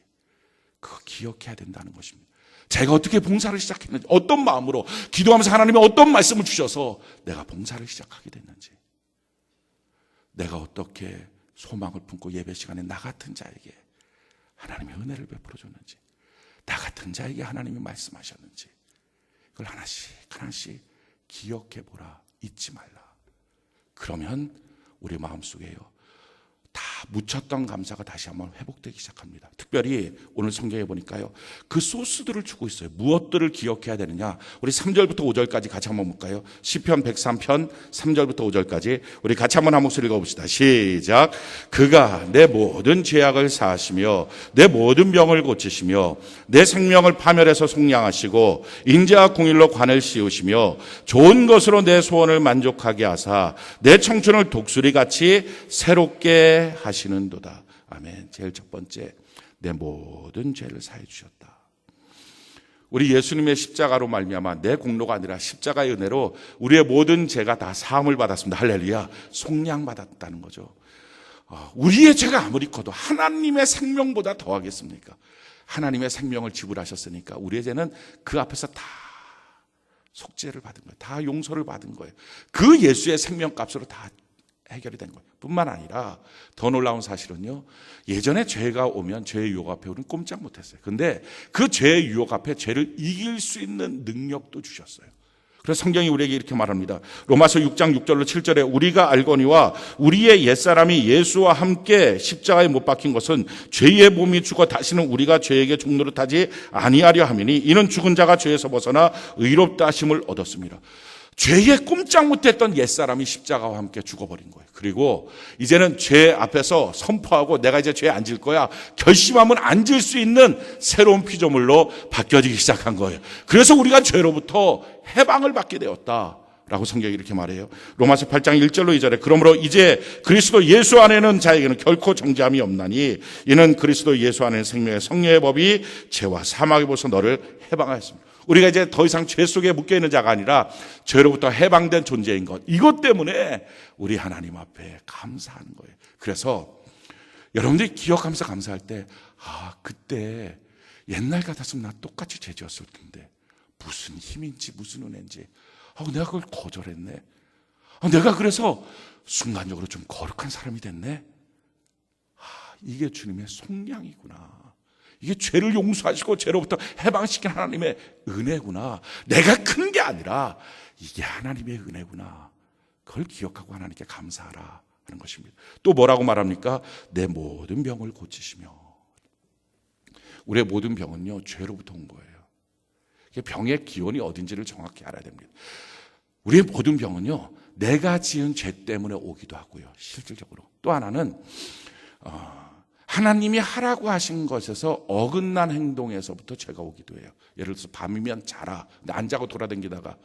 그거 기억해야 된다는 것입니다. 제가 어떻게 봉사를 시작했는지, 어떤 마음으로 기도하면서 하나님이 어떤 말씀을 주셔서 내가 봉사를 시작하게 됐는지, 내가 어떻게 소망을 품고 예배 시간에 나 같은 자에게 하나님의 은혜를 베풀어 줬는지, 나 같은 자에게 하나님이 말씀하셨는지, 그걸 하나씩 하나씩 기억해 보라. 잊지 말라. 그러면 우리 마음속에요, 다 묻혔던 감사가 다시 한번 회복되기 시작합니다. 특별히 오늘 성경에 보니까요, 그 소스들을 주고 있어요. 무엇들을 기억해야 되느냐. 우리 3절부터 5절까지 같이 한번 볼까요? 시편 103편 3절부터 5절까지 우리 같이 한번 한 목소리 읽어봅시다. 시작. 그가 내 모든 죄악을 사하시며 내 모든 병을 고치시며 내 생명을 파멸해서 속량하시고 인자와 공의로 관을 씌우시며 좋은 것으로 내 소원을 만족하게 하사 내 청춘을 독수리같이 새롭게 하시는도다. 아멘. 제일 첫 번째, 내 모든 죄를 사해 주셨다. 우리 예수님의 십자가로 말미암아 내 공로가 아니라 십자가의 은혜로 우리의 모든 죄가 다 사함을 받았습니다. 할렐루야. 속량받았다는 거죠. 우리의 죄가 아무리 커도 하나님의 생명보다 더하겠습니까? 하나님의 생명을 지불하셨으니까 우리의 죄는 그 앞에서 다 속죄를 받은 거예요. 다 용서를 받은 거예요. 그 예수의 생명값으로 다 해결이 된 거예요. 뿐만 아니라 더 놀라운 사실은요, 예전에 죄가 오면 죄의 유혹 앞에 우리는 꼼짝 못했어요. 근데 그 죄의 유혹 앞에 죄를 이길 수 있는 능력도 주셨어요. 그래서 성경이 우리에게 이렇게 말합니다. 로마서 6장 6절로 7절에 우리가 알거니와 우리의 옛사람이 예수와 함께 십자가에 못 박힌 것은 죄의 몸이 죽어 다시는 우리가 죄에게 종노릇하지 아니하려 함이니 이는 죽은 자가 죄에서 벗어나 의롭다 하심을 얻었습니다. 죄에 꼼짝 못했던 옛사람이 십자가와 함께 죽어버린 거예요. 그리고 이제는 죄 앞에서 선포하고 내가 이제 죄에 안 질 거야 결심하면 안 질 수 있는 새로운 피조물로 바뀌어지기 시작한 거예요. 그래서 우리가 죄로부터 해방을 받게 되었다라고 성경이 이렇게 말해요. 로마서 8장 1절로 2절에 그러므로 이제 그리스도 예수 안에는 자에게는 결코 정죄함이 없나니 이는 그리스도 예수 안에는 생명의 성령의 법이 죄와 사망의 법에서 너를 해방하였습니다. 우리가 이제 더 이상 죄 속에 묶여있는 자가 아니라 죄로부터 해방된 존재인 것, 이것 때문에 우리 하나님 앞에 감사하는 거예요. 그래서 여러분들이 기억하면서 감사할 때, 그때 옛날 같았으면 나 똑같이 죄 지었을 텐데 무슨 힘인지 무슨 은혜인지 내가 그걸 거절했네. 내가 그래서 순간적으로 좀 거룩한 사람이 됐네. 이게 주님의 속량이구나. 이게 죄를 용서하시고 죄로부터 해방시킨 하나님의 은혜구나. 내가 큰 게 아니라 이게 하나님의 은혜구나. 그걸 기억하고 하나님께 감사하라 하는 것입니다. 또 뭐라고 말합니까? 내 모든 병을 고치시며. 우리의 모든 병은요, 죄로부터 온 거예요. 병의 기원이 어딘지를 정확히 알아야 됩니다. 우리의 모든 병은요, 내가 지은 죄 때문에 오기도 하고요. 실질적으로. 또 하나는 하나님이 하라고 하신 것에서 어긋난 행동에서부터 죄가 오기도 해요. 예를 들어서 밤이면 자라. 근데 안 자고 돌아다니다가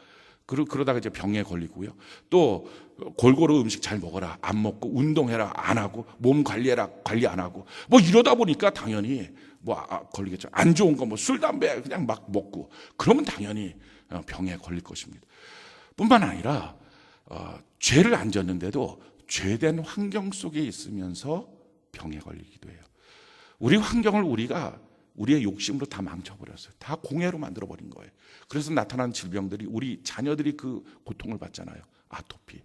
그러다가 이제 병에 걸리고요. 또 골고루 음식 잘 먹어라. 안 먹고 운동해라. 안 하고 몸 관리해라. 관리 안 하고 이러다 보니까 당연히 걸리겠죠. 안 좋은 거 술, 담배 그냥 막 먹고 그러면 당연히 병에 걸릴 것입니다. 뿐만 아니라 죄를 안 졌는데도 죄된 환경 속에 있으면서 병에 걸리기도 해요. 우리 환경을 우리가 우리의 욕심으로 다 망쳐버렸어요. 다 공해로 만들어버린 거예요. 그래서 나타나는 질병들이 우리 자녀들이 그 고통을 받잖아요. 아토피.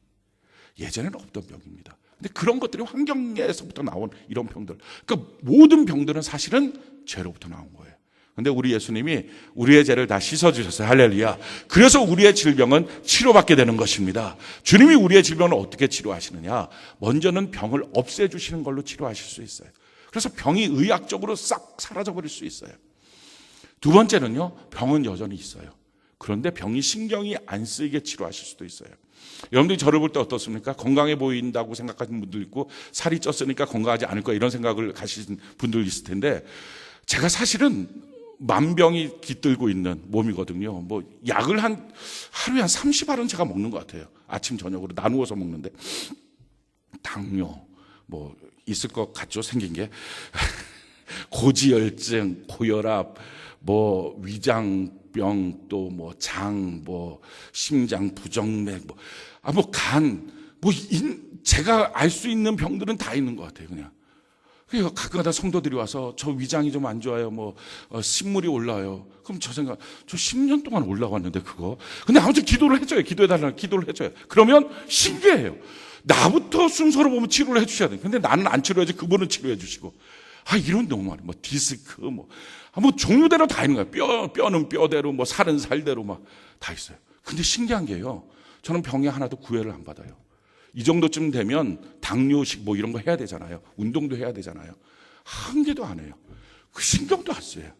예전에는 없던 병입니다. 근데 그런 것들이 환경에서부터 나온 이런 병들. 그러니까 모든 병들은 사실은 죄로부터 나온 거예요. 근데 우리 예수님이 우리의 죄를 다 씻어주셨어요. 할렐루야. 그래서 우리의 질병은 치료받게 되는 것입니다. 주님이 우리의 질병을 어떻게 치료하시느냐? 먼저는 병을 없애주시는 걸로 치료하실 수 있어요. 그래서 병이 의학적으로 싹 사라져버릴 수 있어요. 두 번째는요, 병은 여전히 있어요. 그런데 병이 신경이 안 쓰이게 치료하실 수도 있어요. 여러분들이 저를 볼 때 어떻습니까? 건강해 보인다고 생각하시는 분도 있고 살이 쪘으니까 건강하지 않을 거야 이런 생각을 가지신 분들 있을 텐데 제가 사실은 만병이 깃들고 있는 몸이거든요. 약을 하루에 한 30알은 제가 먹는 것 같아요. 아침 저녁으로 나누어서 먹는데 당뇨 있을 것 같죠. 생긴 게 고지혈증, 고혈압, 위장병, 또 장, 심장, 부정맥, 간, 제가 알 수 있는 병들은 다 있는 것 같아요. 그냥 가끔가다 성도들이 와서 저 위장이 좀 안 좋아요. 신물이 올라와요. 그럼 저 10년 동안 올라왔는데 그거. 근데 아무튼 기도를 해줘요. 기도해달라고 기도를 해줘요. 그러면 신기해요. 나부터 순서로 보면 치료를 해주셔야 돼요. 근데 나는 안 치료해야지 그분은 치료해 주시고. 이런 너무 많아요. 디스크, 종류대로 다 있는 거예요. 뼈는 뼈대로, 살은 살대로 다 있어요. 근데 신기한 게요. 저는 병에 하나도 구애를 안 받아요. 이 정도쯤 되면 당뇨식 이런 거 해야 되잖아요. 운동도 해야 되잖아요. 한 개도 안 해요. 그 신경도 안 써요.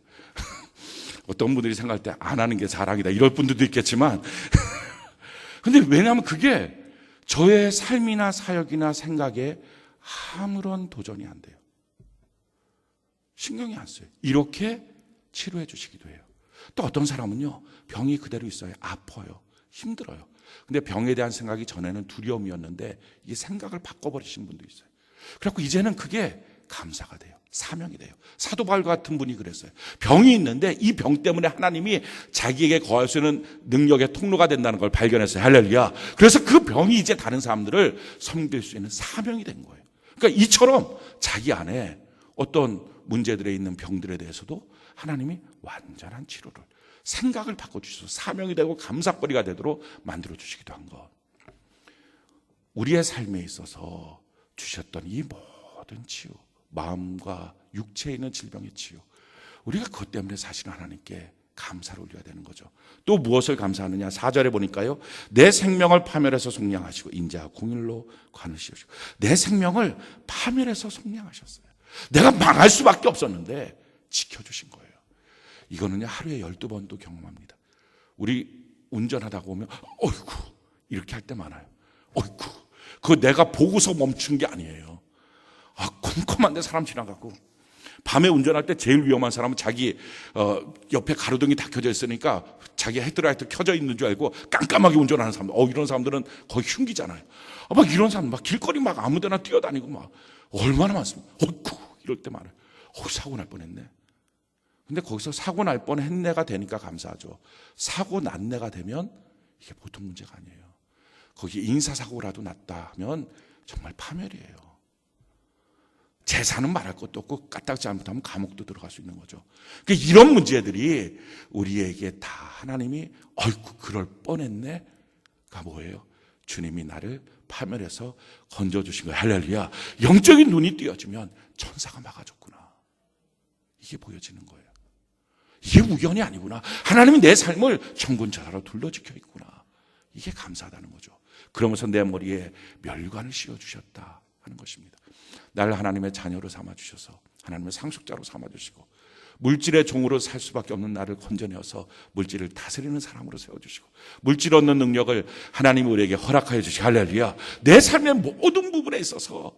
어떤 분들이 생각할 때 안 하는 게 자랑이다 이럴 분들도 있겠지만 근데 왜냐하면 그게 저의 삶이나 사역이나 생각에 아무런 도전이 안 돼요. 신경이 안 써요. 이렇게 치료해 주시기도 해요. 또 어떤 사람은요, 병이 그대로 있어요. 아파요. 힘들어요. 근데 병에 대한 생각이 전에는 두려움이었는데 이 생각을 바꿔버리신 분도 있어요. 그래갖고 이제는 그게 감사가 돼요. 사명이 돼요. 사도 바울 같은 분이 그랬어요. 병이 있는데 이 병 때문에 하나님이 자기에게 거할 수 있는 능력의 통로가 된다는 걸 발견했어요. 할렐루야. 그래서 그 병이 이제 다른 사람들을 섬길 수 있는 사명이 된 거예요. 그러니까 이처럼 자기 안에 어떤 문제들에 있는 병들에 대해서도 하나님이 완전한 치료를, 생각을 바꿔주셔서 사명이 되고 감사거리가 되도록 만들어주시기도 한 것. 우리의 삶에 있어서 주셨던 이 모든 치유, 마음과 육체에 있는 질병의 치유, 우리가 그것 때문에 사실 하나님께 감사를 올려야 되는 거죠. 또 무엇을 감사하느냐? 4절에 보니까요, 내 생명을 파멸해서 속량하시고 인자와 공일로 관을 씌우시고. 내 생명을 파멸해서 속량하셨어요. 내가 망할 수밖에 없었는데 지켜주신 거예요. 이거는요, 하루에 12번도 경험합니다. 우리 운전하다가 오면 어이구 이렇게 할 때 많아요. 어이구, 그거 내가 보고서 멈춘 게 아니에요. 컴컴한데 사람 지나가고. 밤에 운전할 때 제일 위험한 사람은 자기 옆에 가로등이 다 켜져 있으니까 자기 헤드라이트 켜져 있는 줄 알고 깜깜하게 운전하는 사람들. 이런 사람들은 거의 흉기잖아요. 이런 사람 길거리 아무데나 뛰어다니고 얼마나 많습니까? 어이구 이럴 때 많아요. 사고 날 뻔했네. 근데 거기서 사고 날 뻔했네가 되니까 감사하죠. 사고 났네가 되면 이게 보통 문제가 아니에요. 거기 인사사고라도 났다 하면 정말 파멸이에요. 재산은 말할 것도 없고 까딱지 잘못하면 감옥도 들어갈 수 있는 거죠. 그러니까 이런 문제들이 우리에게 다 하나님이 어이구 그럴 뻔했네가 뭐예요? 주님이 나를 파멸해서 건져주신 거예요. 할렐루야. 영적인 눈이 띄어지면 천사가 막아줬구나. 이게 보여지는 거예요. 이게 우연이 아니구나. 하나님이 내 삶을 천군천사로 둘러지켜 있구나. 이게 감사하다는 거죠. 그러면서 내 머리에 멸관을 씌워주셨다 하는 것입니다. 나를 하나님의 자녀로 삼아주셔서 하나님의 상속자로 삼아주시고 물질의 종으로 살 수밖에 없는 나를 건져내어서 물질을 다스리는 사람으로 세워주시고 물질 얻는 능력을 하나님이 우리에게 허락하여 주시고 할렐루야. 내 삶의 모든 부분에 있어서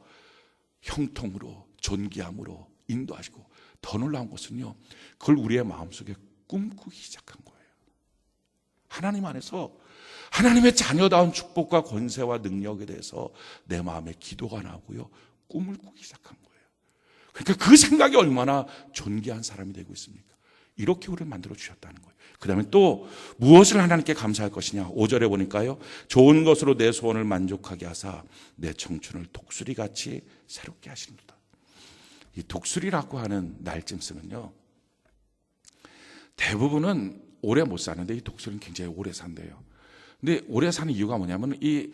형통으로 존귀함으로 인도하시고 더 놀라운 것은요, 그걸 우리의 마음속에 꿈꾸기 시작한 거예요. 하나님 안에서 하나님의 자녀다운 축복과 권세와 능력에 대해서 내 마음에 기도가 나오고요, 꿈을 꾸기 시작한 거예요. 그러니까 그 생각이 얼마나 존귀한 사람이 되고 있습니까? 이렇게 우리를 만들어 주셨다는 거예요. 그 다음에 또 무엇을 하나님께 감사할 것이냐? 5절에 보니까요, 좋은 것으로 내 소원을 만족하게 하사 내 청춘을 독수리같이 새롭게 하시는도다. 이 독수리라고 하는 날짐승은요, 대부분은 오래 못 사는데 이 독수리는 굉장히 오래 산대요. 근데 오래 사는 이유가 뭐냐면 이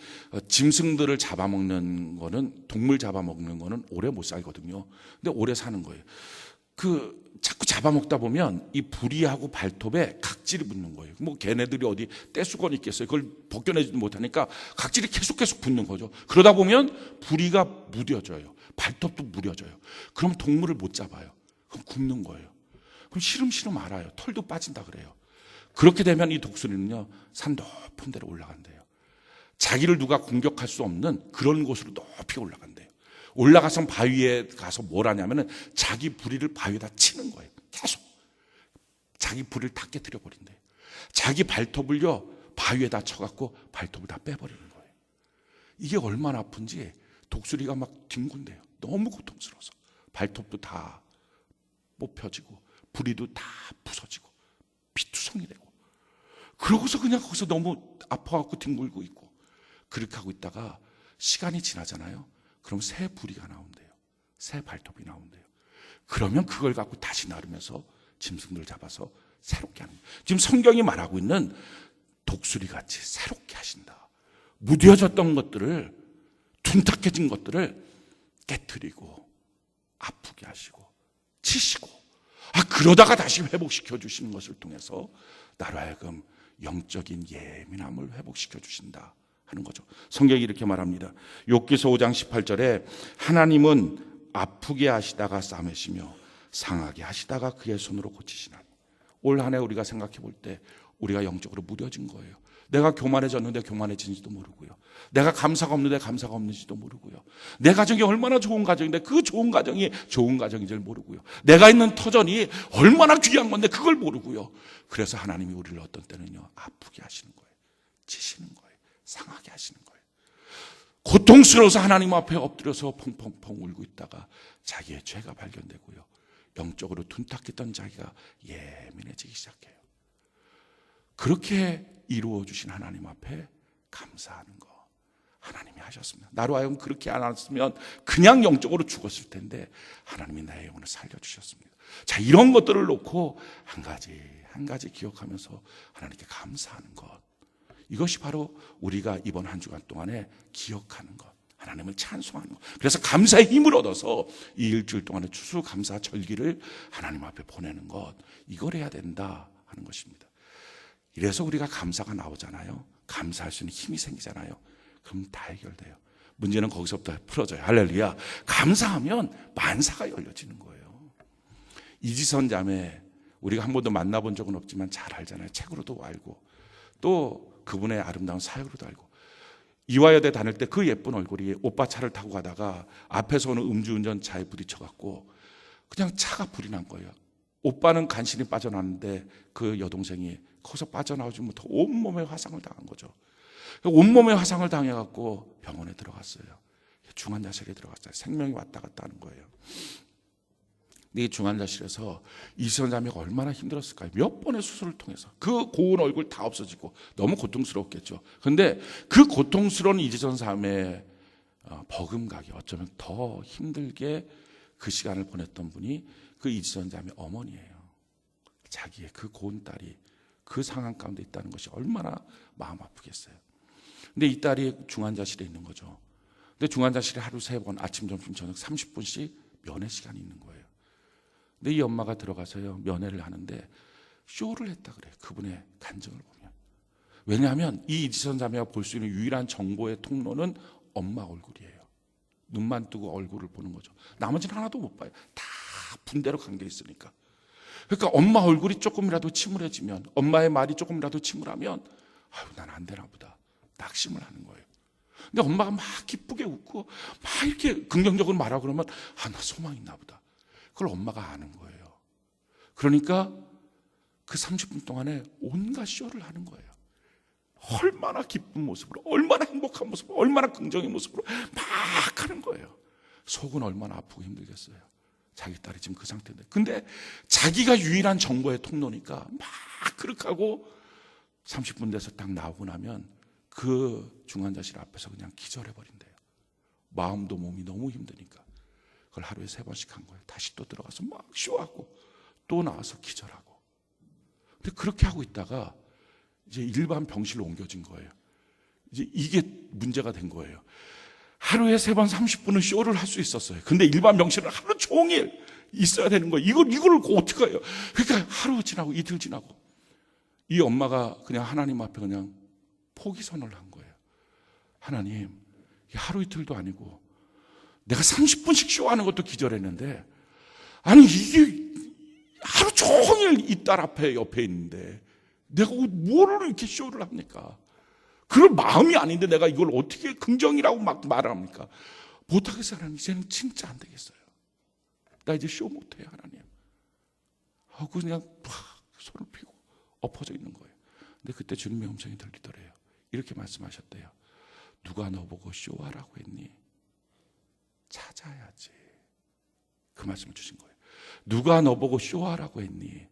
짐승들을 잡아먹는 거는, 동물 잡아먹는 거는 오래 못 살거든요. 근데 오래 사는 거예요. 자꾸 잡아먹다 보면 이 부리하고 발톱에 각질이 붙는 거예요. 걔네들이 어디 떼수건이 있겠어요. 그걸 벗겨내지 못하니까 각질이 계속 붙는 거죠. 그러다 보면 부리가 무뎌져요. 발톱도 무뎌져요. 그럼 동물을 못 잡아요. 그럼 굶는 거예요. 그럼 시름시름 알아요. 털도 빠진다 그래요. 그렇게 되면 이 독수리는요, 산 높은 데로 올라간대요. 자기를 누가 공격할 수 없는 그런 곳으로 높이 올라간대요. 올라가서 바위에 가서 뭘 하냐면은 자기 부리를 바위에다 치는 거예요. 계속 자기 부리를 다 깨뜨려 버린대요. 자기 발톱을요 바위에다 쳐갖고 발톱을 다 빼버리는 거예요. 이게 얼마나 아픈지 독수리가 막 뒹군대요. 너무 고통스러워서 발톱도 다 뽑혀지고 부리도 다 부서지고 피투성이 되고, 그러고서 그냥 거기서 너무 아파갖고 뒹굴고 있고, 그렇게 하고 있다가 시간이 지나잖아요. 그럼 새 부리가 나온대요. 새 발톱이 나온대요. 그러면 그걸 갖고 다시 나르면서 짐승들 잡아서 새롭게 하는 거예요. 지금 성경이 말하고 있는 독수리같이 새롭게 하신다. 무뎌졌던 것들을, 둔탁해진 것들을 깨트리고 아프게 하시고 치시고, 그러다가 다시 회복시켜 주시는 것을 통해서 나로 하여금 영적인 예민함을 회복시켜 주신다 하는 거죠. 성경이 이렇게 말합니다. 욥기서 5장 18절에 하나님은 아프게 하시다가 싸매시며 상하게 하시다가 그의 손으로 고치시나니. 올 한 해 우리가 생각해 볼 때 우리가 영적으로 무뎌진 거예요. 내가 교만해졌는데 교만해진지도 모르고요. 내가 감사가 없는데 감사가 없는지도 모르고요. 내 가정이 얼마나 좋은 가정인데 그 좋은 가정이 좋은 가정인지를 모르고요. 내가 있는 터전이 얼마나 귀한 건데 그걸 모르고요. 그래서 하나님이 우리를 어떤 때는요, 아프게 하시는 거예요. 치시는 거예요. 상하게 하시는 거예요. 고통스러워서 하나님 앞에 엎드려서 펑펑펑 울고 있다가 자기의 죄가 발견되고요. 영적으로 둔탁했던 자기가 예민해지기 시작해요. 그렇게 이루어 주신 하나님 앞에 감사하는 거 하나님이 하셨습니다. 나로 하여금 그렇게 안 했으면 그냥 영적으로 죽었을 텐데 하나님이 나의 영혼을 살려주셨습니다. 자, 이런 것들을 놓고 한 가지 기억하면서 하나님께 감사하는 것, 이것이 바로 우리가 이번 한 주간 동안에 기억하는 것, 하나님을 찬송하는 것. 그래서 감사의 힘을 얻어서 이 일주일 동안의 추수감사 절기를 하나님 앞에 보내는 것, 이걸 해야 된다 하는 것입니다. 이래서 우리가 감사가 나오잖아요. 감사할 수 있는 힘이 생기잖아요. 그럼 다 해결돼요. 문제는 거기서부터 풀어져요. 할렐루야. 감사하면 만사가 열려지는 거예요. 이지선 자매, 우리가 한 번도 만나본 적은 없지만 잘 알잖아요. 책으로도 알고 또 그분의 아름다운 사역으로도 알고. 이화여대 다닐 때 그 예쁜 얼굴이 오빠 차를 타고 가다가 앞에서 오는 음주운전 차에 부딪혀갖고 그냥 차가 불이 난 거예요. 오빠는 간신히 빠져나왔는데 그 여동생이 거기서 빠져나오지 못하고 온몸에 화상을 당한 거죠. 온몸에 화상을 당해갖고 병원에 들어갔어요. 중환자실에 들어갔어요. 생명이 왔다 갔다 하는 거예요. 근데 이 중환자실에서 이지선 자매가 얼마나 힘들었을까요? 몇 번의 수술을 통해서 그 고운 얼굴 다 없어지고 너무 고통스러웠겠죠. 그런데 그 고통스러운 이지선 자매의 버금가게, 어쩌면 더 힘들게 그 시간을 보냈던 분이 그 이지선 자매 어머니예요. 자기의 그 고운 딸이 그 상황 가운데 있다는 것이 얼마나 마음 아프겠어요. 근데 이 딸이 중환자실에 있는 거죠. 근데 중환자실에 하루 3번 아침, 점심, 저녁 30분씩 면회 시간이 있는 거예요. 근데 이 엄마가 들어가서요, 면회를 하는데 쇼를 했다 그래요. 그분의 간증을 보면. 왜냐하면 이 이지선 자매가 볼 수 있는 유일한 정보의 통로는 엄마 얼굴이에요. 눈만 뜨고 얼굴을 보는 거죠. 나머지는 하나도 못 봐요. 다 분대로 감겨 있으니까. 그러니까 엄마 얼굴이 조금이라도 침울해지면, 엄마의 말이 조금이라도 침울하면 난 안 되나 보다 낙심을 하는 거예요. 근데 엄마가 막 기쁘게 웃고 막 이렇게 긍정적으로 말하고 그러면 나 소망 있나 보다. 그걸 엄마가 아는 거예요. 그러니까 그 30분 동안에 온갖 쇼를 하는 거예요. 얼마나 기쁜 모습으로, 얼마나 행복한 모습으로, 얼마나 긍정의 모습으로 막 하는 거예요. 속은 얼마나 아프고 힘들겠어요. 자기 딸이 지금 그 상태인데. 근데 자기가 유일한 정보의 통로니까 막 그렇게 하고 30분 돼서 딱 나오고 나면 그 중환자실 앞에서 그냥 기절해버린대요. 마음도 몸이 너무 힘드니까. 그걸 하루에 3번씩 한 거예요. 다시 또 들어가서 막 쇼하고 또 나와서 기절하고. 근데 그렇게 하고 있다가 이제 일반 병실로 옮겨진 거예요. 이제 이게 문제가 된 거예요. 하루에 3번 30분은 쇼를 할 수 있었어요. 근데 일반 병실은 하루 종일 있어야 되는 거예요. 이걸 어떻게 해요? 그러니까 하루 지나고 이틀 지나고 이 엄마가 그냥 하나님 앞에 그냥 포기 선언을 한 거예요. 하나님, 하루 이틀도 아니고 내가 30분씩 쇼하는 것도 기절했는데, 아니 이게 하루 종일 이 딸 앞에 옆에 있는데 내가 뭐를 이렇게 쇼를 합니까? 그럴 마음이 아닌데 내가 이걸 어떻게 긍정이라고 막 말을 합니까? 못하겠어요. 하나님, 이제는 진짜 안 되겠어요. 나 이제 쇼 못해요, 하나님 하고 그냥 막 손을 펴고 엎어져 있는 거예요. 근데 그때 주님의 음성이 들리더래요. 이렇게 말씀하셨대요. 누가 너보고 쇼하라고 했니? 찾아야지. 그 말씀을 주신 거예요. 누가 너보고 쇼하라고 했니?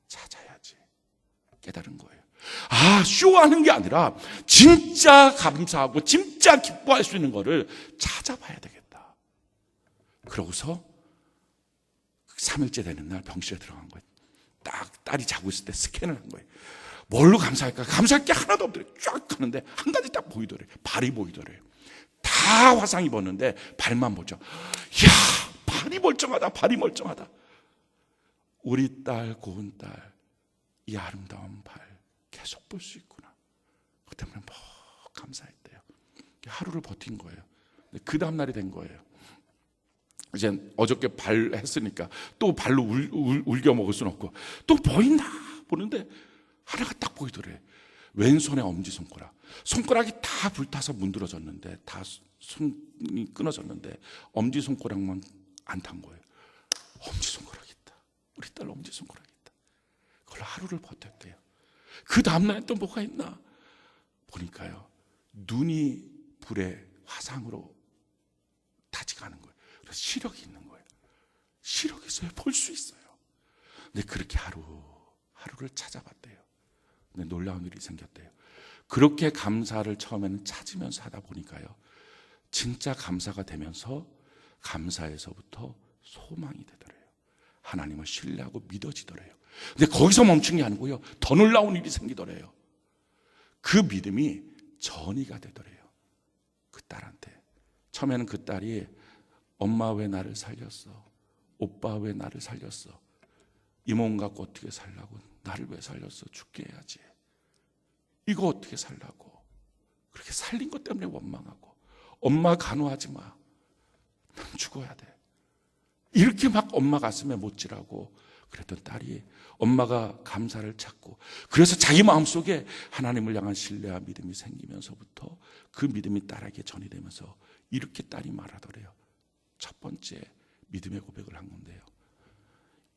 찾아야지. 깨달은 거예요. 쇼하는 게 아니라 진짜 감사하고 진짜 기뻐할 수 있는 거를 찾아봐야 되겠다. 그러고서 3일째 되는 날 병실에 들어간 거예요. 딱 딸이 자고 있을 때 스캔을 한 거예요. 뭘로 감사할까? 감사할 게 하나도 없더래요. 쫙 가는데 한 가지 딱 보이더래요. 발이 보이더래요. 다 화상 입었는데 발만 보죠. 이야, 발이 멀쩡하다. 발이 멀쩡하다. 우리 딸, 고운 딸, 이 아름다운 발 계속 볼 수 있구나. 그 때문에 뭐 감사했대요. 하루를 버틴 거예요. 그 다음 날이 된 거예요. 이제 어저께 발 했으니까 또 발로 울겨 먹을 수는 없고 또 뭐 있나 보는데 하나가 딱 보이더래. 왼손의 엄지손가락. 손가락이 다 불타서 문드러졌는데, 다 손이 끊어졌는데 엄지손가락만 안 탄 거예요. 엄지손가락이 있다. 우리 딸 엄지손가락이 있다. 그걸 하루를 버텼대요. 그 다음날에 또 뭐가 있나 보니까요, 눈이 불에 화상으로 타지가 않은 거예요. 그래서 시력이 있는 거예요. 시력이 있어요. 볼 수 있어요. 근데 그렇게 하루를 찾아봤대요. 근데 놀라운 일이 생겼대요. 그렇게 감사를 처음에는 찾으면서 하다 보니까요, 진짜 감사가 되면서 감사에서부터 소망이 되더래요. 하나님을 신뢰하고 믿어지더래요. 근데 거기서 멈춘 게 아니고요, 더 놀라운 일이 생기더래요. 그 믿음이 전이가 되더래요. 그 딸한테. 처음에는 그 딸이 엄마 왜 나를 살렸어? 오빠 왜 나를 살렸어? 이 몸 갖고 어떻게 살라고? 나를 왜 살렸어? 죽게 해야지. 이거 어떻게 살라고? 그렇게 살린 것 때문에 원망하고, 엄마 간호하지 마. 난 죽어야 돼. 이렇게 막 엄마 가슴에 못질하고 그랬던 딸이 엄마가 감사를 찾고, 그래서 자기 마음속에 하나님을 향한 신뢰와 믿음이 생기면서부터 그 믿음이 딸에게 전이 되면서 이렇게 딸이 말하더래요. 첫 번째 믿음의 고백을 한 건데요,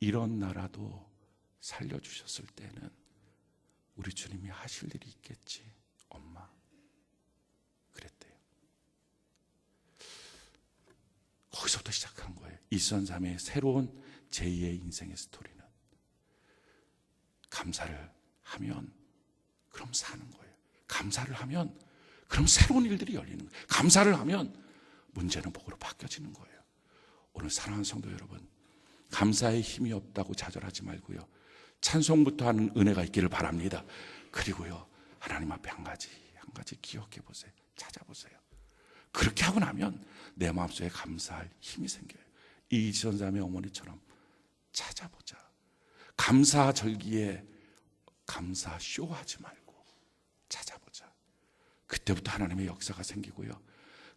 이런 나라도 살려주셨을 때는 우리 주님이 하실 일이 있겠지, 엄마. 그랬대요. 거기서부터 시작한 거예요. 이선삼의 새로운 제2의 인생의 스토리는, 감사를 하면 그럼 사는 거예요. 감사를 하면 그럼 새로운 일들이 열리는 거예요. 감사를 하면 문제는 복으로 바뀌어지는 거예요. 오늘 사랑하는 성도 여러분, 감사에 힘이 없다고 좌절하지 말고요, 찬송부터 하는 은혜가 있기를 바랍니다. 그리고요, 하나님 앞에 한 가지 기억해 보세요. 찾아보세요. 그렇게 하고 나면 내 마음속에 감사할 힘이 생겨요. 이 이선삼의 어머니처럼 찾아보자. 감사 절기에 감사 쇼하지 말고 찾아보자. 그때부터 하나님의 역사가 생기고요,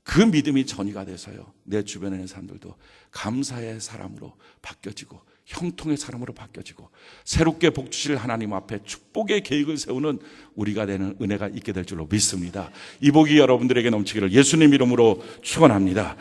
그 믿음이 전이가 돼서요, 내 주변에 있는 사람들도 감사의 사람으로 바뀌어지고 형통의 사람으로 바뀌어지고 새롭게 복 주실 하나님 앞에 축복의 계획을 세우는 우리가 되는 은혜가 있게 될 줄로 믿습니다. 이 복이 여러분들에게 넘치기를 예수님 이름으로 축원합니다.